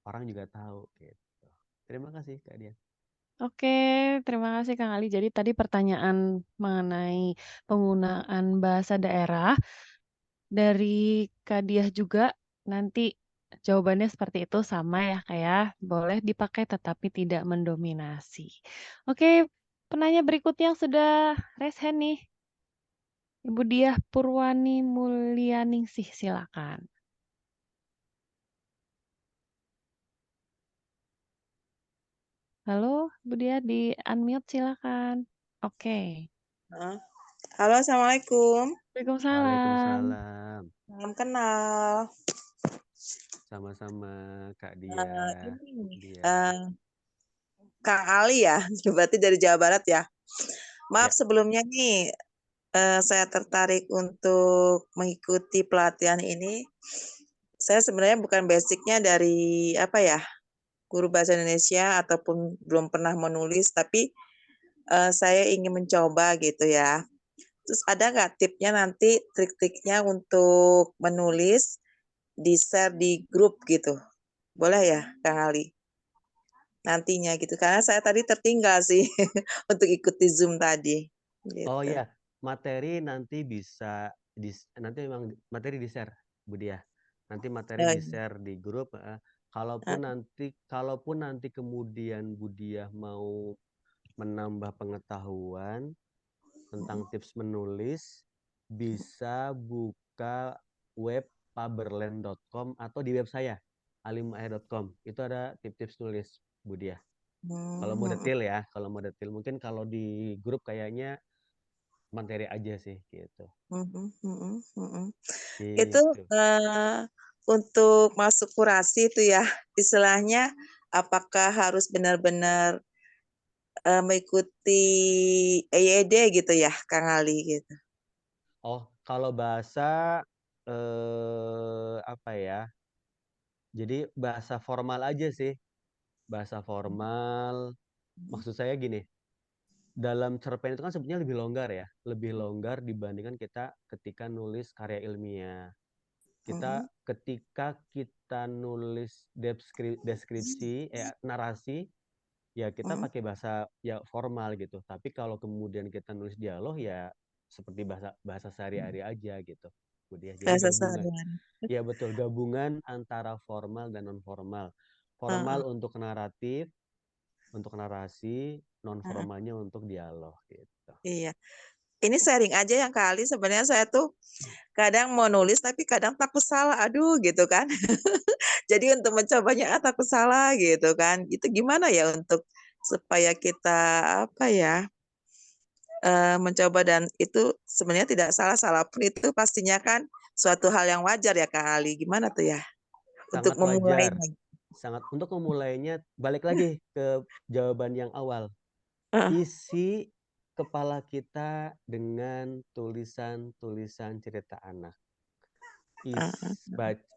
orang juga tahu gitu. Terima kasih Kak Dian.
Oke, terima kasih Kang Ali. Jadi tadi pertanyaan mengenai penggunaan bahasa daerah dari Kak Diah juga nanti jawabannya seperti itu sama ya kayak boleh dipakai tetapi tidak mendominasi. Oke, penanya berikutnya yang sudah raise hand nih. Ibu Diah Purwani Mulyaningsih, silakan. Halo, Bu Diah di unmute silakan. Oke.
Halo, Assalamualaikum.
Waalaikumsalam.
Waalaikumsalam.
Salam kenal.
Sama-sama Kak Dian.
Ini Kang Ali ya, berarti dari Jawa Barat ya. Maaf
Ya.
sebelumnya nih, saya tertarik untuk mengikuti pelatihan ini. Saya sebenarnya bukan basicnya dari apa ya, guru bahasa Indonesia ataupun belum pernah menulis, tapi saya ingin mencoba gitu ya. Terus ada nggak tipnya nanti, trik-triknya untuk menulis, di-share di grup gitu? Boleh ya, Kang Ali? Nantinya gitu, karena saya tadi tertinggal sih untuk ikuti Zoom tadi.
Oh
Gitu.
ya, materi nanti bisa nanti memang materi di-share, Bu Dia. Nanti materi
Oh, iya.
di-share di grup. Kalaupun nanti kemudian Bu Dia mau menambah pengetahuan tentang tips menulis, bisa buka web paberland.com atau di web saya alimuahir.com. Itu ada tips-tips nulis, Bu Dia. Kalau mau detail ya, kalau mau detail mungkin kalau di grup kayaknya materi aja sih gitu.
Itu
Gitu.
untuk masuk kurasi itu ya, istilahnya apakah harus benar-benar mengikuti EYD gitu ya, Kang Ali gitu?
Oh, kalau bahasa apa ya? Jadi bahasa formal aja sih. Bahasa formal. Maksud saya gini, dalam cerpen itu kan sebenarnya lebih longgar ya, lebih longgar dibandingkan kita ketika nulis karya ilmiah. Ketika kita nulis deskripsi, narasi, ya kita pakai bahasa ya formal gitu. Tapi kalau kemudian kita nulis dialog ya seperti bahasa sehari-hari aja gitu. Jadi
Bahasa
gabungan.
seharian.
Ya betul, gabungan antara formal dan non formal. Formal untuk naratif, untuk narasi, non formalnya untuk dialog gitu.
Iya. Ini sharing aja yang kali sebenarnya saya tuh kadang mau nulis tapi kadang takut salah, aduh gitu kan. Jadi untuk mencobanya takut salah gitu kan. Itu gimana ya untuk supaya kita apa ya mencoba dan itu sebenarnya tidak salah pun itu pastinya kan suatu hal yang wajar ya Kak Ali. Gimana tuh ya untuk
Sangat wajar.
memulainya?
Untuk memulainya balik lagi ke jawaban yang awal. Isi kepala kita dengan tulisan-tulisan cerita anak.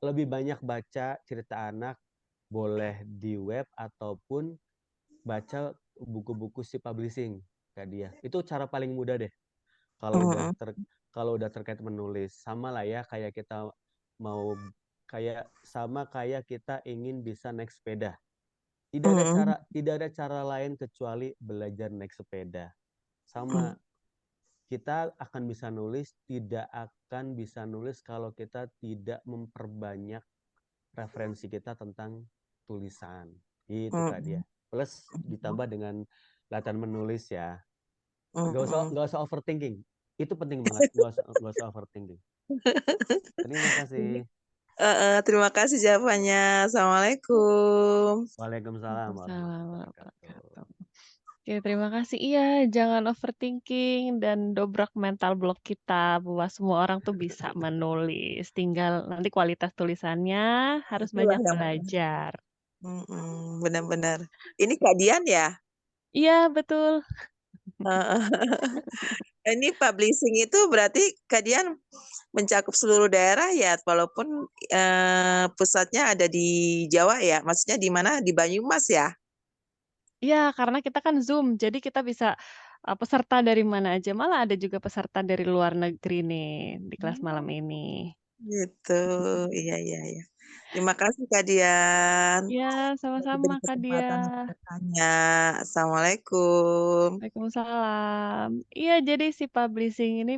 Lebih banyak baca cerita anak, boleh di web ataupun baca buku-buku si publishing Kak Dia. Itu cara paling mudah deh. Kalau udah terkait menulis, sama lah ya kayak kita mau sama kayak kita ingin bisa naik sepeda. Tidak ada cara lain kecuali belajar naik sepeda. Sama kita akan bisa nulis, tidak akan bisa nulis kalau kita tidak memperbanyak referensi kita tentang tulisan. Gitu Kak Dia. Plus ditambah dengan latihan menulis ya. Gak usah overthinking. Itu penting banget. Gak usah overthinking. Terima kasih.
Terima kasih jawabannya. Assalamualaikum.
Waalaikumsalam
Waalaikumsalam
warahmatullahi wabarakatuh.
Oke, terima kasih. Iya, jangan overthinking dan dobrak mental block kita bahwa semua orang tuh bisa menulis. Tinggal nanti kualitas tulisannya harus
Itulah
banyak
yang
belajar.
benar-benar. Ini Kak Dian ya?
Iya, betul.
Ini publishing itu berarti Kak Dian mencakup seluruh daerah ya, walaupun pusatnya ada di Jawa ya, maksudnya di mana? Di Banyumas ya?
Iya, karena kita kan Zoom, jadi kita bisa peserta dari mana aja. Malah ada juga peserta dari luar negeri nih di kelas malam ini.
Gitu, iya. Terima kasih Kak Dian.
Iya, sama-sama
Diberi
Kak Dia.
kesempatan untuk bertanya. Assalamualaikum.
Waalaikumsalam. Iya, jadi si publishing ini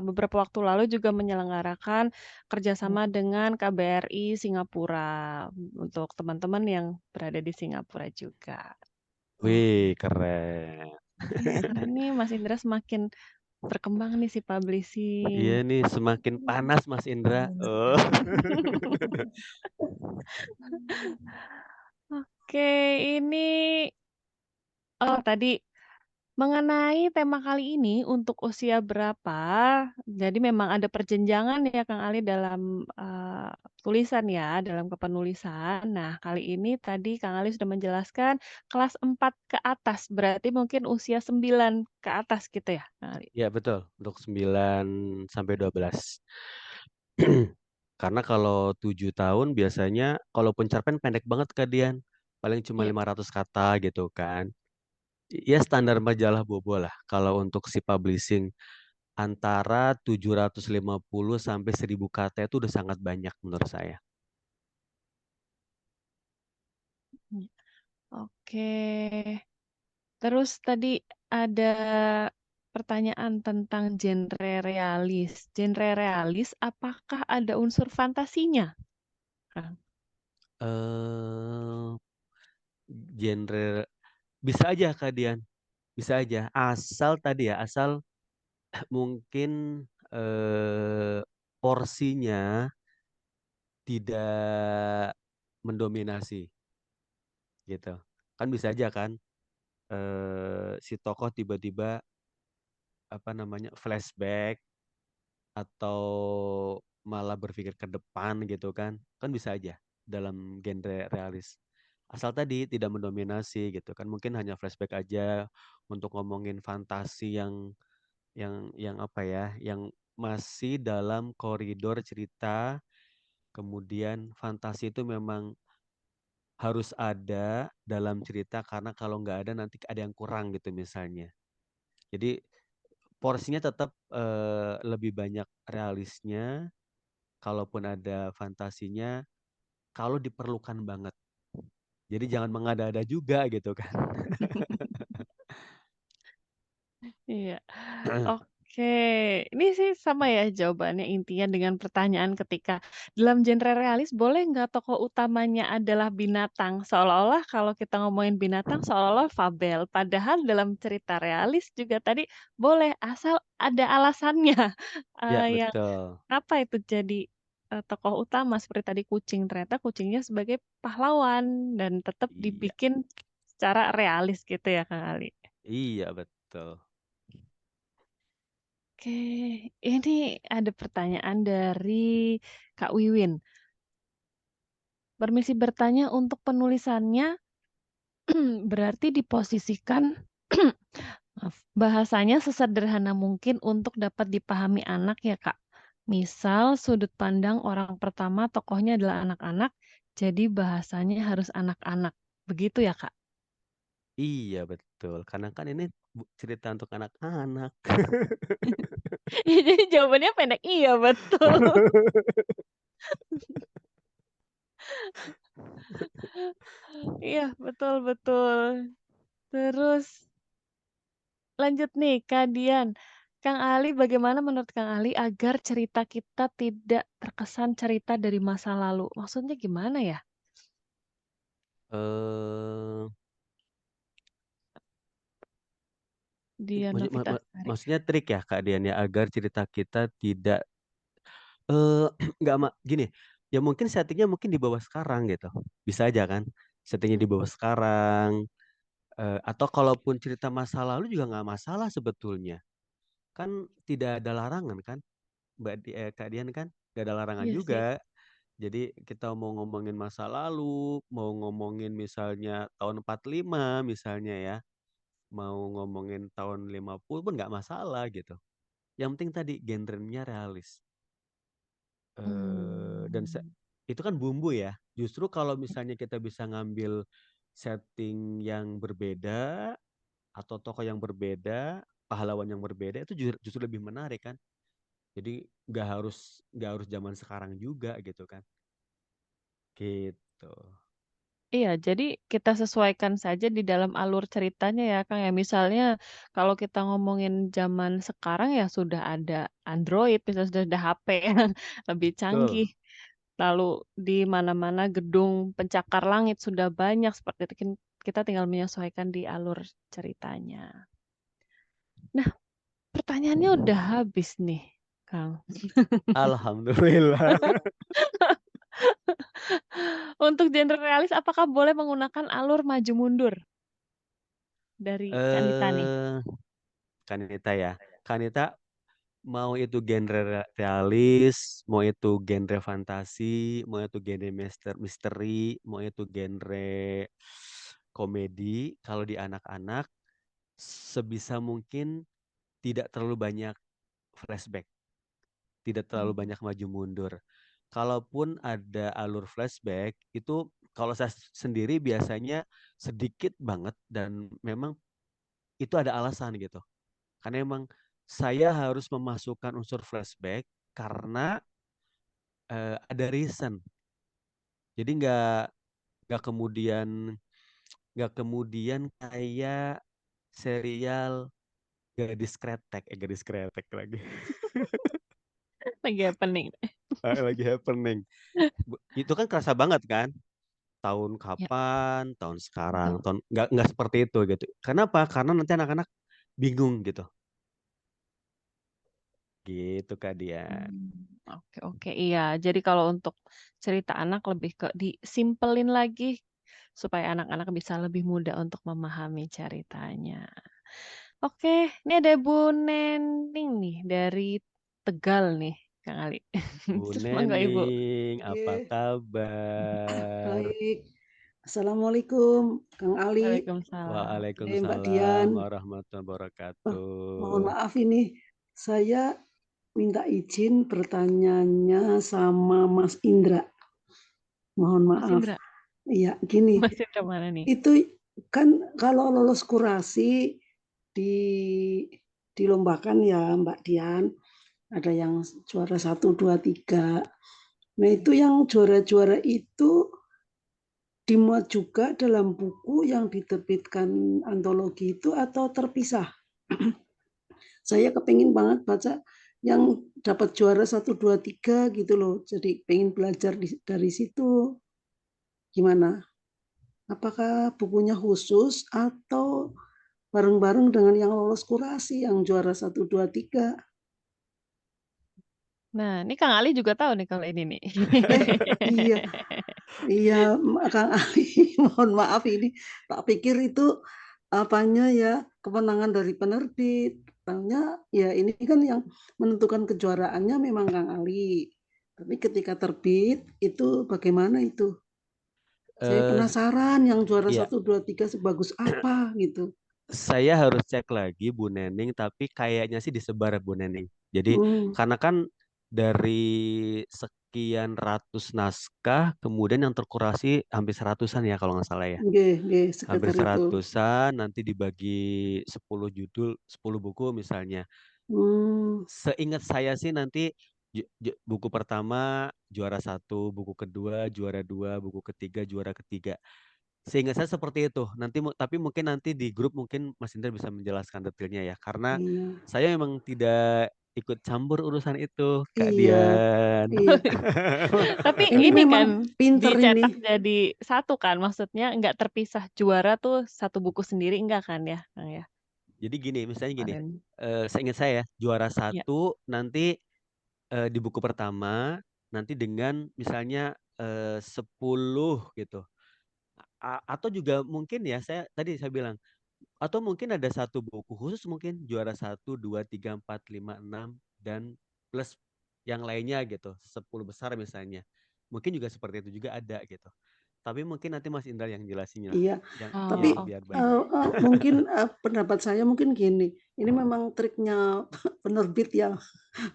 beberapa waktu lalu juga menyelenggarakan kerjasama dengan KBRI Singapura untuk teman-teman yang berada di Singapura juga.
Wih, keren.
Keren nih Mas Indra semakin berkembang nih si publishing.
Iya nih, semakin panas Mas Indra. Oh.
Oke, ini tadi Mengenai tema kali ini untuk usia berapa, jadi memang ada perjenjangan ya Kang Ali dalam, tulisan ya, dalam kepenulisan. Nah, kali ini tadi Kang Ali sudah menjelaskan kelas 4 ke atas, berarti mungkin usia 9 ke atas gitu ya, Kang Ali?
Ya, betul. Untuk 9 sampai 12. Karena kalau 7 tahun biasanya kalaupun cerpen pendek banget Kak Dian. Paling cuma
Iya.
500 kata gitu kan. Ya standar majalah Bobo lah. Kalau untuk si publishing antara 750 sampai 1000 kata itu udah sangat banyak menurut saya.
Oke. Terus tadi ada pertanyaan tentang genre realis. Genre realis apakah ada unsur fantasinya, Kang?
Eh genre bisa aja Kak Dian. Bisa aja. Asal tadi ya, asal mungkin porsinya tidak mendominasi gitu. Kan bisa aja kan si tokoh tiba-tiba apa namanya flashback atau malah berpikir ke depan gitu kan. Kan bisa aja dalam genre realis. Asal tadi tidak mendominasi gitu kan. Mungkin hanya flashback aja untuk ngomongin fantasi yang apa ya, yang masih dalam koridor cerita. Kemudian fantasi itu memang harus ada dalam cerita karena kalau nggak ada nanti ada yang kurang gitu misalnya. Jadi porsinya tetap lebih banyak realisnya, kalaupun ada fantasinya, kalau diperlukan banget. Jadi jangan mengada-ada juga gitu kan.
Iya. Oke, ini sih sama ya jawabannya intinya dengan pertanyaan ketika dalam genre realis boleh nggak tokoh utamanya adalah binatang? Seolah-olah kalau kita ngomongin binatang seolah-olah fabel, padahal dalam cerita realis juga tadi boleh asal ada alasannya,
Ya,
yang
betul.
apa itu jadi, tokoh utama seperti tadi kucing, ternyata kucingnya sebagai pahlawan dan tetap
Iya.
dibikin secara realis gitu ya Kang Ali?
Iya, betul.
Oke, ini ada pertanyaan dari Kak Wiwin. Permisi bertanya untuk penulisannya berarti diposisikan maaf, bahasanya sesederhana mungkin untuk dapat dipahami anak ya Kak. Misal sudut pandang orang pertama tokohnya adalah anak-anak, jadi bahasanya harus anak-anak. Begitu ya Kak?
Iya, betul. Karena kan ini cerita untuk anak-anak.
Jadi jawabannya pendek, iya betul. Iya, betul betul. Terus lanjut nih, Kak Dian. Kang Ali, bagaimana menurut Kang Ali agar cerita kita tidak terkesan cerita dari masa lalu? Maksudnya gimana ya?
Eh
Dian Novitasari.
maksudnya trik ya Kak Dian ya agar cerita kita tidak eh nggak gini, ya mungkin settingnya mungkin di bawah sekarang gitu. Bisa aja kan settingnya di bawah sekarang atau kalaupun cerita masa lalu juga nggak masalah sebetulnya. Kan tidak ada larangan kan, Kak Dian kan nggak ada larangan
Iya sih.
juga. Jadi kita mau ngomongin masa lalu, mau ngomongin misalnya tahun 45 misalnya ya, mau ngomongin tahun 50 pun nggak masalah gitu. Yang penting tadi genrenya realis. Dan
Hmm.
itu kan bumbu ya. Justru kalau misalnya kita bisa ngambil setting yang berbeda atau tokoh yang berbeda, pahlawan yang berbeda itu justru lebih menarik kan. Jadi nggak harus zaman sekarang juga gitu kan. Gitu.
Iya, jadi kita sesuaikan saja di dalam alur ceritanya ya, Kang ya. Misalnya kalau kita ngomongin zaman sekarang ya sudah ada Android, misalnya sudah ada HP yang lebih
Betul.
canggih. Lalu di mana-mana gedung pencakar langit sudah banyak seperti itu. Kita tinggal menyesuaikan di alur ceritanya. Nah, pertanyaannya udah habis nih, Kang.
Alhamdulillah.
Untuk genre realis, apakah boleh menggunakan alur maju mundur? dari Kak Nita nih?
Kanita ya. Kanita mau itu genre realis, mau itu genre fantasi, mau itu genre misteri, mau itu genre komedi. Kalau di anak-anak sebisa mungkin tidak terlalu banyak flashback, tidak terlalu banyak maju mundur. Kalaupun ada alur flashback, itu kalau saya sendiri biasanya sedikit banget dan memang itu ada alasan gitu. Karena emang saya harus memasukkan unsur flashback karena ada reason. Jadi nggak kemudian kayak serial gadis kretek lagi.
Lagi happening.
Lagi happening. Itu kan kerasa banget kan? Tahun
Ya,
kapan, tahun sekarang,
betul.
nggak seperti itu gitu. Kenapa? Karena nanti anak-anak bingung gitu. Gitu Kak Dian.
Oke, oke. Iya, jadi kalau untuk cerita anak lebih ke disimpelin lagi supaya anak-anak bisa lebih mudah untuk memahami ceritanya. Oke, ini ada Bu Nening nih dari Tegal nih, Kang Ali.
Bu
Monggo Ibu.
Nening, apa
Oke,
kabar?
baik. Assalamualaikum, Kang Ali,
Waalaikumsalam.
Mbak
Waalaikumsalam
Dian.
warahmatullahi
Mohon
wabarakatuh.
maaf ini, saya minta izin bertanyanya sama Mas Indra. Mohon
Mas
maaf.
Indra,
Iya, gini,
Mas Indra mana nih?
itu kan kalau lolos kurasi di dilombakan ya Mbak Dian, ada yang juara 1, 2, 3. Nah itu yang juara-juara itu dimuat juga dalam buku yang diterbitkan antologi itu atau terpisah? Saya kepingin banget baca yang dapat juara 1, 2, 3 gitu loh. Jadi pengen belajar dari situ. Gimana? Apakah bukunya khusus atau bareng-bareng dengan yang lolos kurasi yang juara 1, 2, 3?
Nah, ini Kang Ali juga tahu nih kalau ini nih.
Iya, iya Kang Ali, mohon maaf ini tak pikir itu apanya ya kemenangan dari penerbit. Taunya ya ini kan yang menentukan kejuaraannya memang Kang Ali. Tapi ketika terbit itu bagaimana itu? Saya
Eh,
penasaran yang juara
Iya,
1, 2, 3 sebagus apa gitu.
saya harus cek lagi Bu Nening, tapi kayaknya sih disebar Bu Nening. Jadi karena kan dari sekian ratus naskah, kemudian yang terkurasi hampir seratusan ya kalau nggak salah ya.
Nggih,
Hampir
sekitar itu.
seratusan, nanti dibagi 10 judul, 10 buku misalnya. Seingat saya sih nanti buku pertama juara 1, buku kedua juara 2, buku ketiga juara ketiga. Seingat saya seperti itu. Nanti tapi mungkin nanti di grup mungkin Mas Indra bisa menjelaskan detailnya ya. Karena
Iya.
saya memang tidak ikut campur urusan itu, Kak
Iya,
Dian.
iya.
Tapi
Ini
ini
memang
kan
pinter
dicetak
ini.
jadi satu kan, maksudnya nggak terpisah juara tuh satu buku sendiri enggak kan ya, Kang ya?
Jadi gini, misalnya gini,
Kemarin.
seingat saya juara
Ya.
1 nanti di buku pertama nanti dengan misalnya 10 gitu. Atau juga mungkin ya tadi saya bilang atau mungkin ada satu buku khusus mungkin juara 1, 2, 3, 4, 5, 6 dan plus yang lainnya gitu 10 besar misalnya. Mungkin juga seperti itu juga ada gitu. Tapi mungkin nanti Mas Indra yang jelasin lah.
Iya,
Oh,
tapi
biar
oke.
baik.
mungkin pendapat saya mungkin gini, ini memang triknya penerbit ya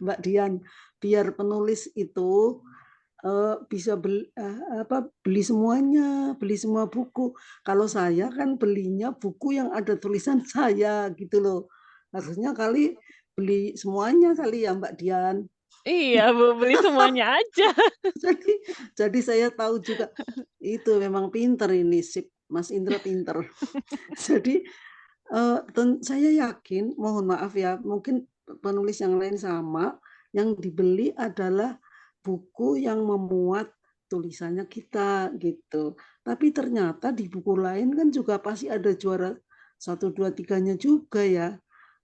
Mbak Dian, biar penulis itu bisa beli semuanya, beli semua buku. Kalau saya kan belinya buku yang ada tulisan saya gitu loh. Harusnya kali beli semuanya kali ya Mbak Dian.
Iya, Bu, beli semuanya aja.
Jadi saya tahu juga itu memang pinter ini sip Mas Indra pinter. Jadi saya yakin, mohon maaf ya, mungkin penulis yang lain sama, yang dibeli adalah buku yang memuat tulisannya kita gitu. Tapi ternyata di buku lain kan juga pasti ada juara 1, 2, 3-nya juga ya.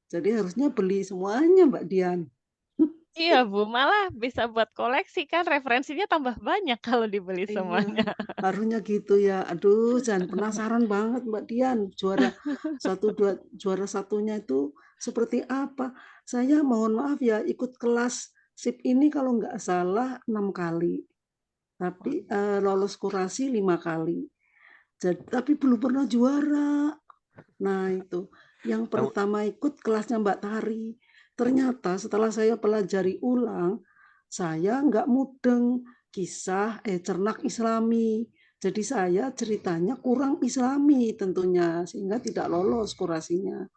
Jadi harusnya beli semuanya Mbak Dian.
Iya Bu, malah bisa buat koleksi kan, referensinya tambah banyak kalau dibeli
Iya,
semuanya.
harusnya gitu ya. Aduh, jangan penasaran banget Mbak Dian. Juara satunya itu seperti apa? Saya mohon maaf ya, ikut kelas SIP ini kalau nggak salah 6 kali. Tapi lolos kurasi 5 kali. Tapi belum pernah juara. Nah itu, yang
Kamu
pertama ikut kelasnya Mbak Tari. Ternyata setelah saya pelajari ulang, saya nggak mudeng kisah cernak Islami. Jadi saya ceritanya kurang Islami tentunya, sehingga tidak lolos kurasinya.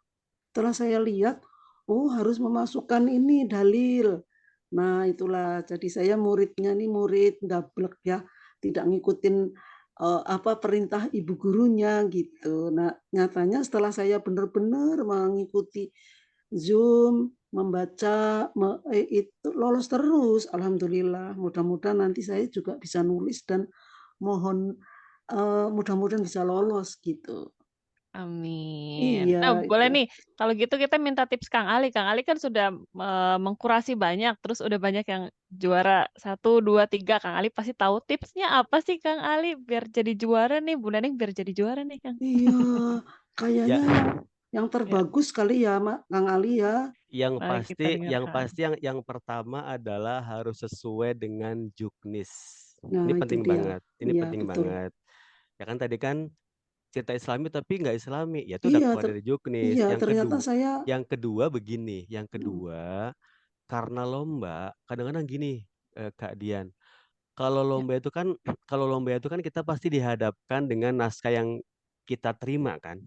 Setelah saya lihat, oh harus memasukkan ini dalil. Nah itulah, jadi saya muridnya nih murid gablek ya, tidak ngikutin apa perintah ibu gurunya gitu. Nah nyatanya setelah saya benar-benar mengikuti Zoom, membaca, itu lolos terus. Alhamdulillah. Mudah-mudahan nanti saya juga bisa nulis dan mohon mudah-mudahan bisa lolos gitu.
Amin.
Iya
Nah,
itu.
boleh nih, kalau gitu kita minta tips Kang Ali. Kang Ali kan sudah mengkurasi banyak, terus udah banyak yang juara 1, 2, 3. Kang Ali pasti tahu tipsnya apa sih Kang Ali biar jadi juara nih, Bu Neneng biar jadi juara nih Kang.
Iya, kayaknya
ya
yang
Ya,
terbagus kali ya, Kang Ali ya.
yang
mari kita dengarkan.
pasti yang pertama adalah harus sesuai dengan juknis.
Nah,
Ini
itu
penting
dia.
banget. Ini
Iya,
penting
betul.
banget. Ya kan tadi kan cerita Islami tapi nggak Islami. Ya itu udah
Iya,
keluar dari juknis.
iya, ternyata saya
Yang kedua begini. Yang kedua karena lomba kadang-kadang gini, Kak Dian. Kalau
Ya,
lomba itu kan kalau lomba itu kan kita pasti dihadapkan dengan naskah yang kita terima kan.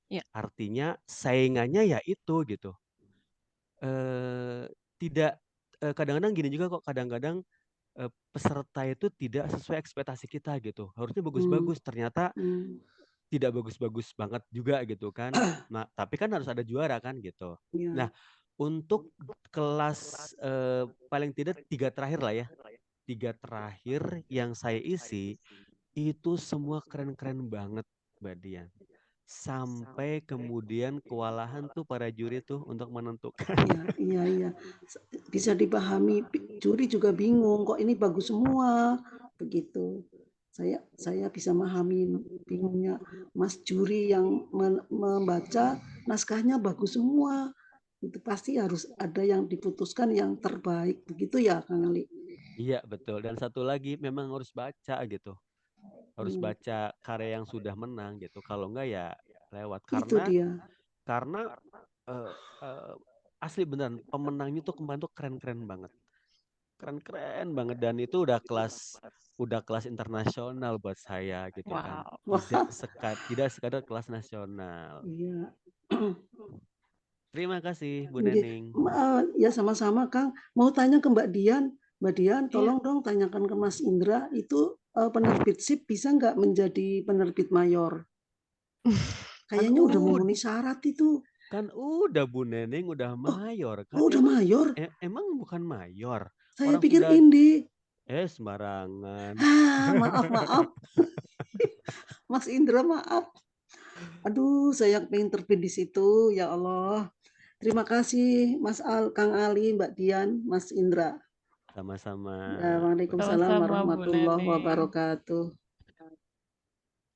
ya,
Artinya saingannya ya itu gitu. eh Tidak, kadang-kadang gini juga kok, kadang-kadang peserta itu tidak sesuai ekspektasi kita gitu. Harusnya
hmm,
bagus-bagus, ternyata
hmm,
tidak bagus-bagus banget juga gitu kan. Nah, tapi kan harus ada juara kan gitu. Nah,
ya,
untuk kelas paling tidak 3 terakhir lah ya. 3 terakhir yang saya isi itu semua keren-keren banget, Mbak Dian. Sampai kemudian kewalahan tuh para juri tuh untuk menentukan.
iya, iya, iya. Bisa dipahami. Juri juga bingung, kok ini bagus semua, begitu. Saya bisa memahami bingungnya Mas juri yang membaca naskahnya bagus semua. Itu pasti harus ada yang diputuskan yang terbaik, begitu ya, Kang Ali?
Iya, betul. Dan satu lagi memang harus baca gitu. Harus
Hmm,
baca karya yang sudah menang gitu. Kalau enggak ya lewat.
itu dia.
Karena eh, eh, asli beneran pemenangnya tuh kemarin tuh keren-keren banget. Keren-keren banget dan itu udah kelas internasional buat saya gitu kan.
wow.
Tidak tidak sekadar kelas nasional.
Iya.
Terima kasih Bu
Nggih.
Nening.
Ya sama-sama Kang. Mau tanya ke Mbak Dian. Mbak Dian,
Iya.
tolong dong tanyakan ke Mas Indra, itu penerbit SIP bisa nggak menjadi penerbit mayor?
Kan
Kayaknya udah memenuhi syarat itu.
udah Bu Nening udah mayor kan.
Oh udah mayor?
Emang bukan mayor.
Saya
Orang
pikir
sudah
Indi.
sembarangan.
Maaf. Mas Indra maaf. Aduh, saya pengen terbit di situ. Ya Allah. Terima kasih Mas Kang Ali, Mbak Dian, Mas Indra.
Sama-sama.
Ya, Waalaikumsalam
Sama-sama Bu
warahmatullahi
Neneng.
wabarakatuh.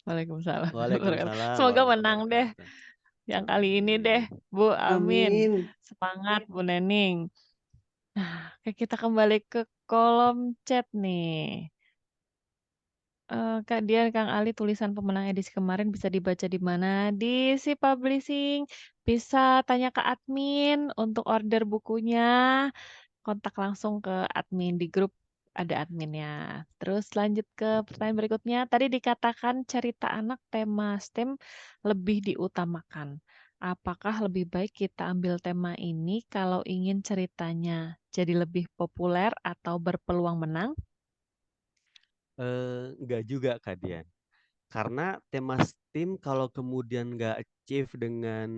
Waalaikumsalam.
Waalaikumsalam
Semoga menang
warahmatullahi
deh
wabarakatuh.
yang kali ini deh, Bu. Amin.
Amin.
Semangat Bu Nening. Nah, kita kembali ke kolom chat nih. Kak Dian, Kang Ali, tulisan pemenang edisi kemarin bisa dibaca di mana? Di si publishing. Bisa tanya ke admin untuk order bukunya. Kontak langsung ke admin di grup, ada adminnya. Terus lanjut ke pertanyaan berikutnya. Tadi dikatakan cerita anak tema STEM lebih diutamakan. Apakah lebih baik kita ambil tema ini kalau ingin ceritanya jadi lebih populer atau berpeluang menang?
Enggak juga Kak Dian. Karena tema STEAM kalau kemudian nggak achieve dengan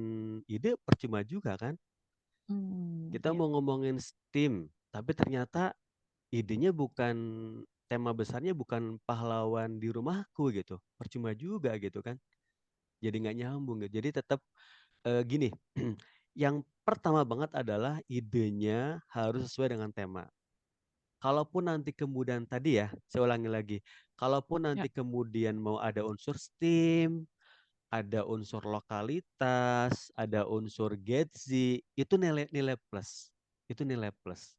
ide percuma juga kan. Kita
Ya.
mau ngomongin STEAM, tapi ternyata idenya bukan, tema besarnya bukan pahlawan di rumahku gitu. Percuma juga gitu kan. Jadi nggak nyambung gitu. Jadi tetap gini, Yang pertama banget adalah idenya harus sesuai dengan tema. Kalaupun nanti kemudian tadi ya, saya ulangi lagi. Kalaupun
Ya.
nanti kemudian mau ada unsur STEAM, ada unsur lokalitas, ada unsur Getzi, itu nilai plus. Itu nilai plus.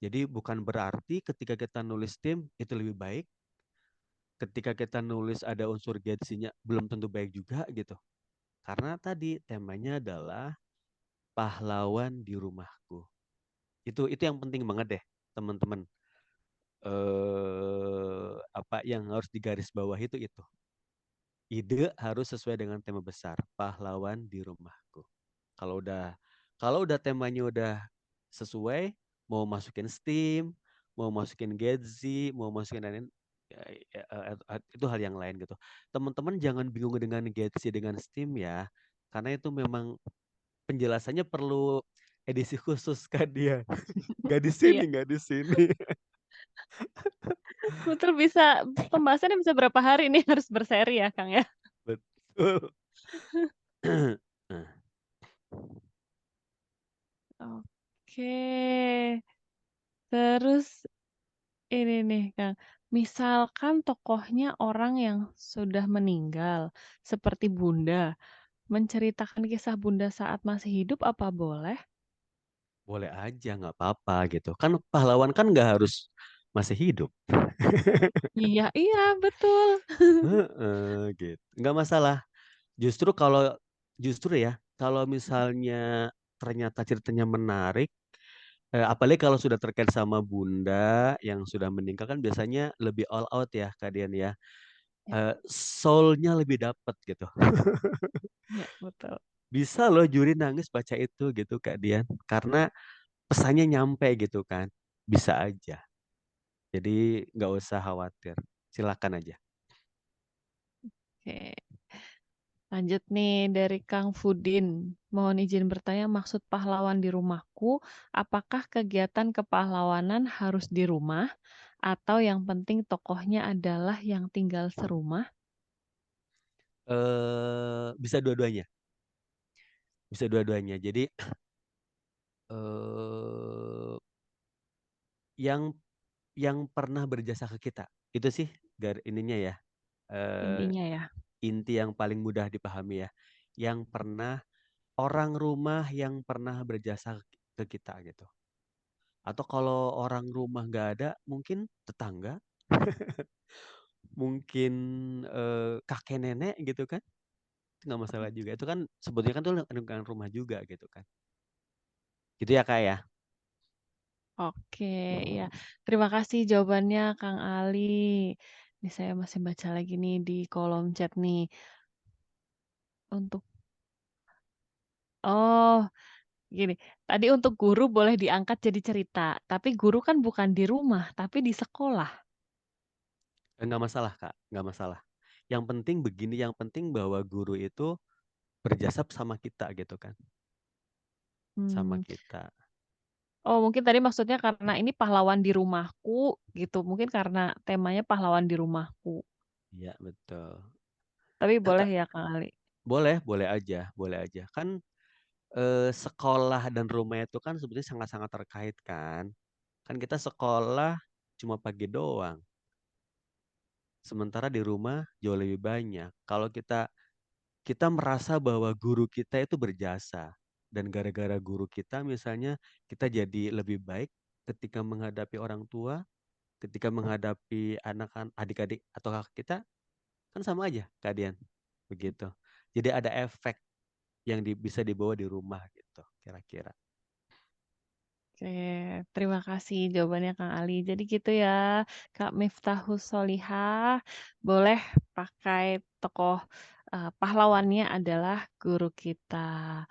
Jadi bukan berarti ketika kita nulis STEAM itu lebih baik. Ketika kita nulis ada unsur Getzi-nya belum tentu baik juga gitu. Karena tadi temanya adalah pahlawan di rumahku. Itu yang penting banget deh, teman-teman. Apa yang harus digarisbawahi itu. Ide harus sesuai dengan tema besar, pahlawan di rumahku. Kalau udah temanya udah sesuai, mau masukin STEAM, mau masukin Getzi, mau masukin lain, itu hal yang lain gitu. Teman-teman jangan bingung dengan Getzi dengan STEAM ya, karena itu memang penjelasannya perlu edisi khusus kan dia. Nggak di sini,
Iya,
nggak di sini.
betul pembahasannya bisa berapa hari nih harus berseri ya Kang ya.
Betul. Nah,
Oke. Terus ini nih Kang, misalkan tokohnya orang yang sudah meninggal, seperti Bunda, menceritakan kisah Bunda saat masih hidup apa boleh?
boleh aja, nggak apa-apa gitu. Kan pahlawan kan nggak harus masih hidup.
Iya, iya betul.
Heeh, gitu. Nggak masalah. Justru ya, kalau misalnya ternyata ceritanya menarik, apalagi kalau sudah terkait sama Bunda yang sudah meninggal kan biasanya lebih all out ya Kak Dian ya.
Ya,
Soul-nya lebih dapet gitu.
ya betul.
Bisa loh juri nangis baca itu gitu Kak Dian. Karena pesannya nyampe gitu kan. Bisa aja. Jadi nggak usah khawatir. Silakan aja.
Oke. Lanjut nih dari Kang Fudin. Mohon izin bertanya maksud pahlawan di rumahku, apakah kegiatan kepahlawanan harus di rumah atau yang penting tokohnya adalah yang tinggal serumah?
Bisa dua-duanya. Bisa dua-duanya. Jadi eh yang pernah berjasa ke kita. Itu sih ininya ya. eh
Intinya ya.
Inti yang paling mudah dipahami ya. Yang pernah orang rumah yang pernah berjasa ke kita gitu. Atau kalau orang rumah nggak ada, mungkin tetangga, mungkin kakek nenek gitu kan, itu nggak masalah juga. Itu kan sebetulnya kan tuh lingkungan rumah juga gitu kan. Gitu ya Kak ya.
Oke, ya. Terima kasih jawabannya Kang Ali. Ini saya masih baca lagi nih di kolom chat nih. Untuk Oh, gini. Tadi untuk guru boleh diangkat jadi cerita, tapi guru kan bukan di rumah, tapi di sekolah.
Nggak masalah Kak, nggak masalah. Yang penting begini, yang penting bahwa guru itu berjasa sama kita gitu kan, sama
Hmm.
kita.
Oh, mungkin tadi maksudnya karena ini pahlawan di rumahku gitu. Mungkin karena temanya pahlawan di rumahku.
Iya betul.
Tapi
Nah,
boleh ya Kang Ali.
boleh aja, boleh aja. Kan sekolah dan rumah itu kan sebetulnya sangat-sangat terkait kan. Kan kita sekolah cuma pagi doang. Sementara di rumah jauh lebih banyak. Kalau kita merasa bahwa guru kita itu berjasa dan gara-gara guru kita misalnya kita jadi lebih baik ketika menghadapi orang tua, ketika menghadapi adik-adik atau kakak kita kan sama aja keadaan begitu. Jadi ada efek yang bisa dibawa di rumah gitu kira-kira.
Oke, terima kasih jawabannya Kang Ali. Jadi gitu ya, Kak Miftahus Solihah, boleh pakai tokoh pahlawannya adalah guru kita.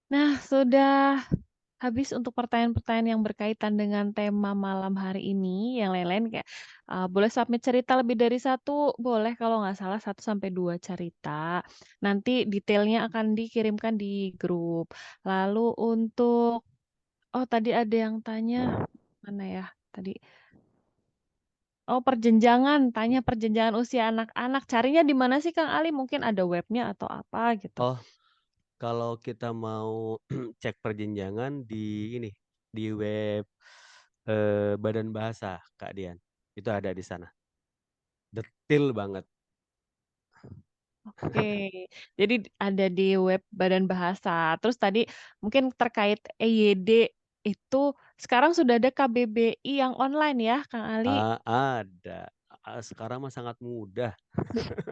Nah, sudah habis untuk pertanyaan-pertanyaan yang berkaitan dengan tema malam hari ini. Yang lain-lain kayak boleh submit cerita lebih dari satu, boleh kalau nggak salah 1 sampai 2 cerita. Nanti detailnya akan dikirimkan di grup. Lalu untuk Oh, tadi ada yang tanya, mana ya tadi? Oh, tanya perjenjangan usia anak-anak. Carinya di mana sih Kang Ali? Mungkin ada webnya atau apa gitu.
Oh, Kalau kita mau cek perjenjangan di ini, di web Badan Bahasa, Kak Dian. Itu ada di sana. Detil banget.
Oke, jadi ada di web Badan Bahasa. Terus tadi mungkin terkait EYD itu sekarang sudah ada KBBI yang online ya, Kang Ali?
Ada. Sekarang mah sangat mudah.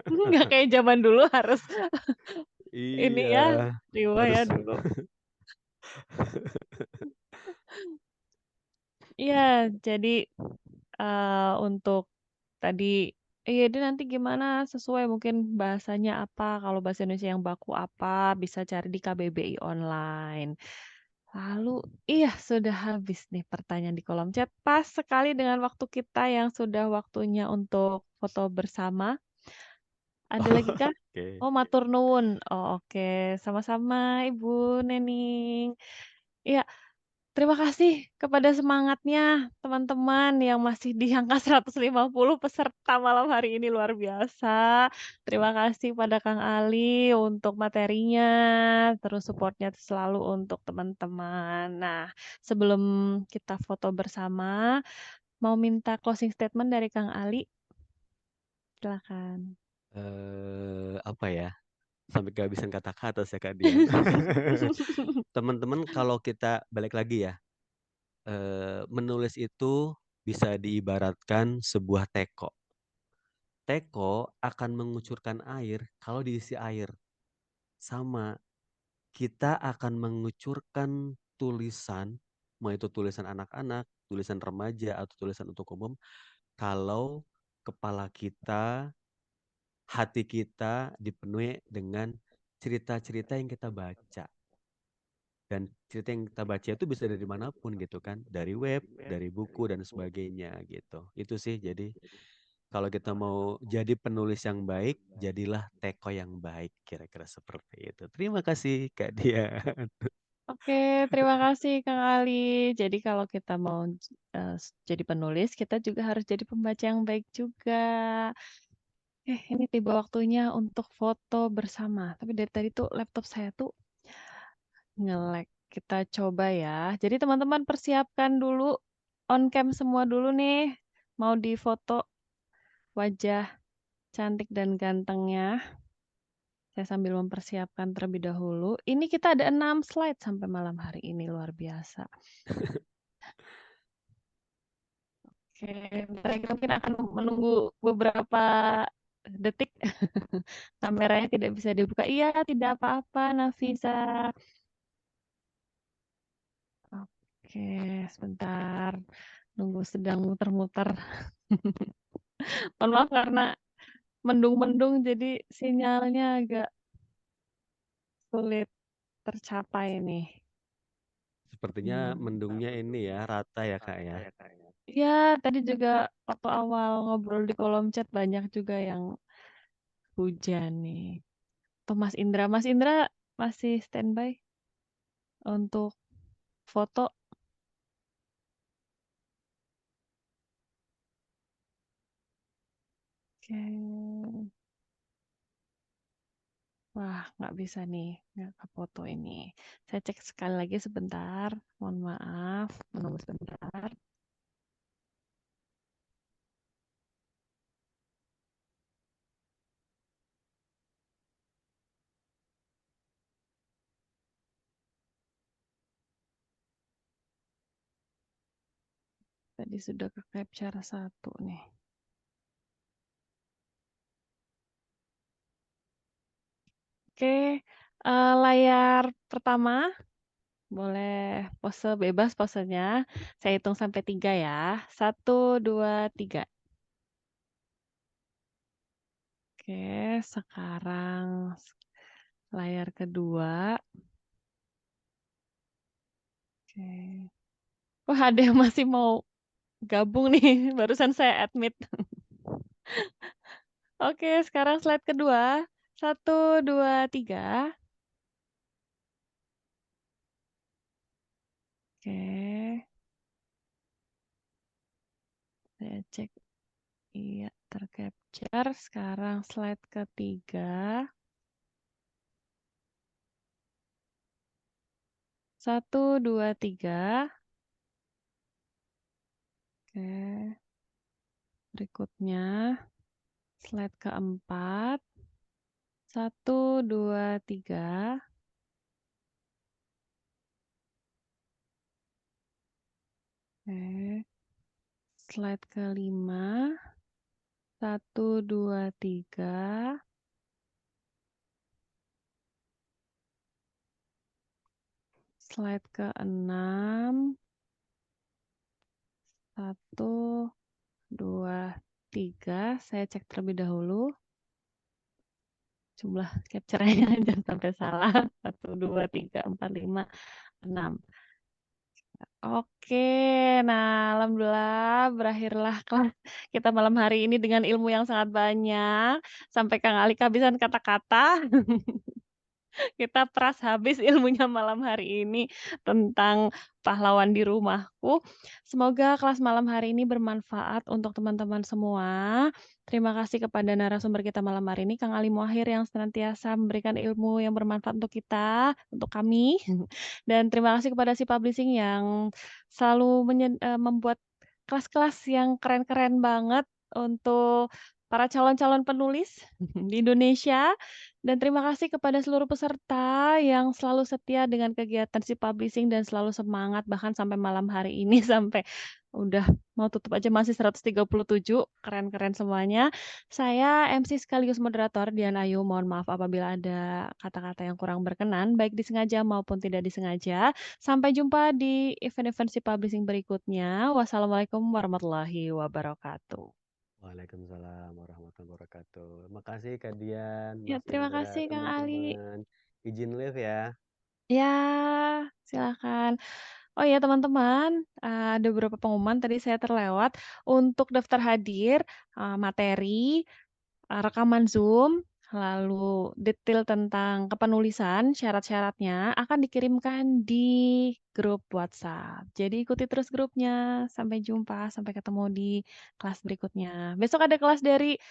Nggak kayak zaman dulu harus ini
Iya,
ya, riwah ya
harus
dulu. Iya, jadi untuk tadi EYD nanti gimana sesuai mungkin bahasanya apa, kalau bahasa Indonesia yang baku apa, bisa cari di KBBI online. Lalu iya sudah habis nih pertanyaan di kolom chat, pas sekali dengan waktu kita yang sudah waktunya untuk foto bersama. Ada lagi kah?
Oke.
Oh matur nuwun. Oh oke, sama-sama Ibu Nening. Iya, terima kasih kepada semangatnya teman-teman yang masih di angka 150 peserta malam hari ini, luar biasa. Terima kasih pada Kang Ali untuk materinya, terus support-nya selalu untuk teman-teman. Nah, sebelum kita foto bersama, mau minta closing statement dari Kang Ali, silakan.
Apa ya? Sampai kehabisan kata-kata saya, Kak Dian. Teman-teman, kalau kita balik lagi ya, menulis itu bisa diibaratkan sebuah teko. Teko akan mengucurkan air kalau diisi air. Sama, kita akan mengucurkan tulisan, mau itu tulisan anak-anak, tulisan remaja, atau tulisan untuk umum, kalau kepala kita, hati kita dipenuhi dengan cerita-cerita yang kita baca. Dan cerita yang kita baca itu bisa dari manapun gitu kan, dari web, dari buku dan sebagainya gitu. Itu sih, jadi kalau kita mau jadi penulis yang baik, jadilah teko yang baik, kira-kira seperti itu. Terima kasih Kak Dian.
Oke, terima kasih Kang Ali. Jadi kalau kita mau jadi penulis, kita juga harus jadi pembaca yang baik juga. Ini tiba waktunya untuk foto bersama. Tapi dari tadi tuh laptop saya tuh nge-lag. Kita coba ya. Jadi teman-teman persiapkan dulu on cam semua dulu nih. Mau difoto wajah cantik dan gantengnya. Saya sambil mempersiapkan terlebih dahulu. Ini kita ada 6 slide sampai malam hari ini, luar biasa. Oke, bentar lagi mungkin akan menunggu beberapa detik. Kameranya tidak bisa dibuka. Iya, tidak apa-apa, Nafisa. Oke, sebentar. Nunggu sedang muter-muter. Mohon maaf karena mendung-mendung jadi sinyalnya agak sulit tercapai nih.
Sepertinya mendungnya ini ya, rata ya Kak ya.
Ya, tadi juga waktu awal ngobrol di kolom chat banyak juga yang hujan nih. Tuh Mas Indra masih standby untuk foto. Oke. Wah, nggak bisa nih, nggak ke foto ini. Saya cek sekali lagi sebentar. Mohon maaf, menunggu sebentar. Tadi sudah ke capture 1 nih. Oke, layar pertama boleh pose bebas posenya. Saya hitung sampai 3 ya. 1, 2, 3. Oke, sekarang layar kedua. Oke. Wah, ada yang masih mau gabung nih. Barusan saya admit. Oke, sekarang slide kedua. 1, 2, 3. Oke. Saya cek. Iya, tercapture. Sekarang slide ketiga. 1, 2, 3. Oke. Berikutnya slide keempat. 1, 2, 3. Oke. Slide kelima. 1, 2, 3. Slide ke-6. 1, 2, 3. Saya cek terlebih dahulu. Jumlah capture-nya jangan sampai salah. 1, 2, 3, 4, 5, 6. Oke, nah alhamdulillah berakhirlah kelas kita malam hari ini dengan ilmu yang sangat banyak. Sampai Kang Ali kehabisan kata-kata. Kita peras habis ilmunya malam hari ini tentang pahlawan di rumahku. Semoga kelas malam hari ini bermanfaat untuk teman-teman semua. Terima kasih kepada narasumber kita malam hari ini, Kang Ali Muakhir yang senantiasa memberikan ilmu yang bermanfaat untuk kita, untuk kami. Dan terima kasih kepada si Publishing yang selalu membuat kelas-kelas yang keren-keren banget untuk para calon-calon penulis di Indonesia. Dan terima kasih kepada seluruh peserta yang selalu setia dengan kegiatan si Publishing dan selalu semangat bahkan sampai malam hari ini sampai udah mau tutup aja masih 137. Keren-keren semuanya. Saya MC sekaligus moderator Dian Ayu. Mohon maaf apabila ada kata-kata yang kurang berkenan baik disengaja maupun tidak disengaja. Sampai jumpa di event-event si Publishing berikutnya. Wassalamualaikum warahmatullahi wabarakatuh.
Waalaikumsalam warahmatullahi wabarakatuh. Makasih Kak Dian,
Ya,
Mas
terima
Indra,
kasih Kang Ali.
teman-teman. Izin live ya.
Ya, silakan. Oh ya teman-teman, ada beberapa pengumuman tadi saya terlewat. Untuk daftar hadir, materi, rekaman Zoom, lalu detail tentang kepenulisan, syarat-syaratnya akan dikirimkan di grup WhatsApp. Jadi ikuti terus grupnya. Sampai jumpa, sampai ketemu di kelas berikutnya. Besok ada kelas dari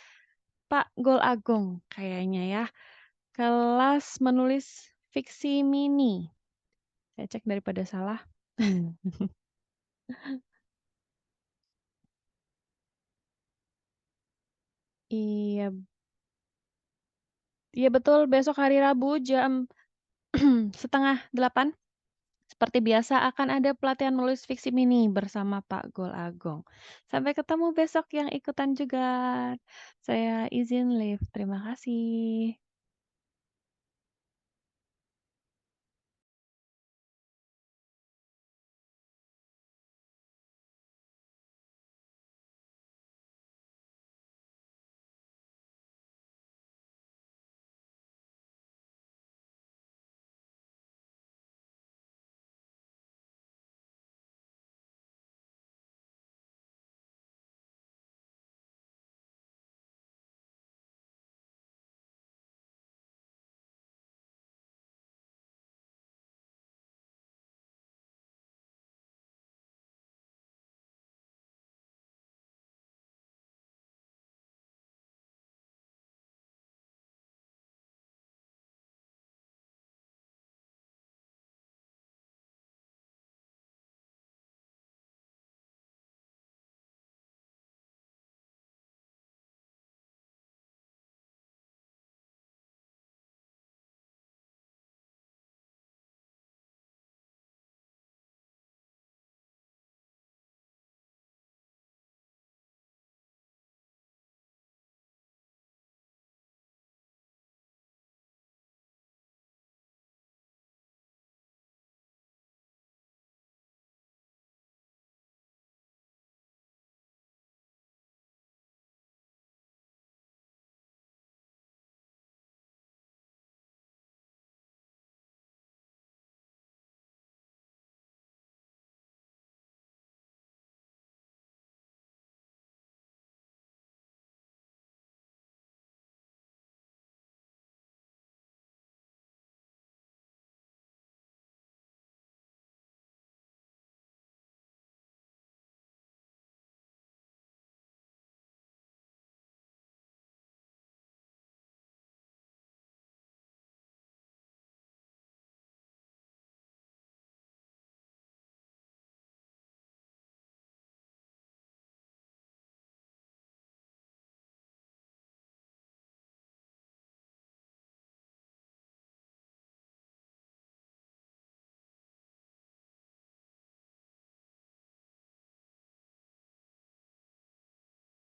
Pak Gol Agung kayaknya ya. Kelas menulis fiksi mini. Saya cek daripada salah. Iya, iya betul. Besok hari Rabu jam 7:30. Seperti biasa akan ada pelatihan menulis fiksi mini bersama Pak Gol Agung. Sampai ketemu besok yang ikutan juga. Saya izin live. Terima kasih.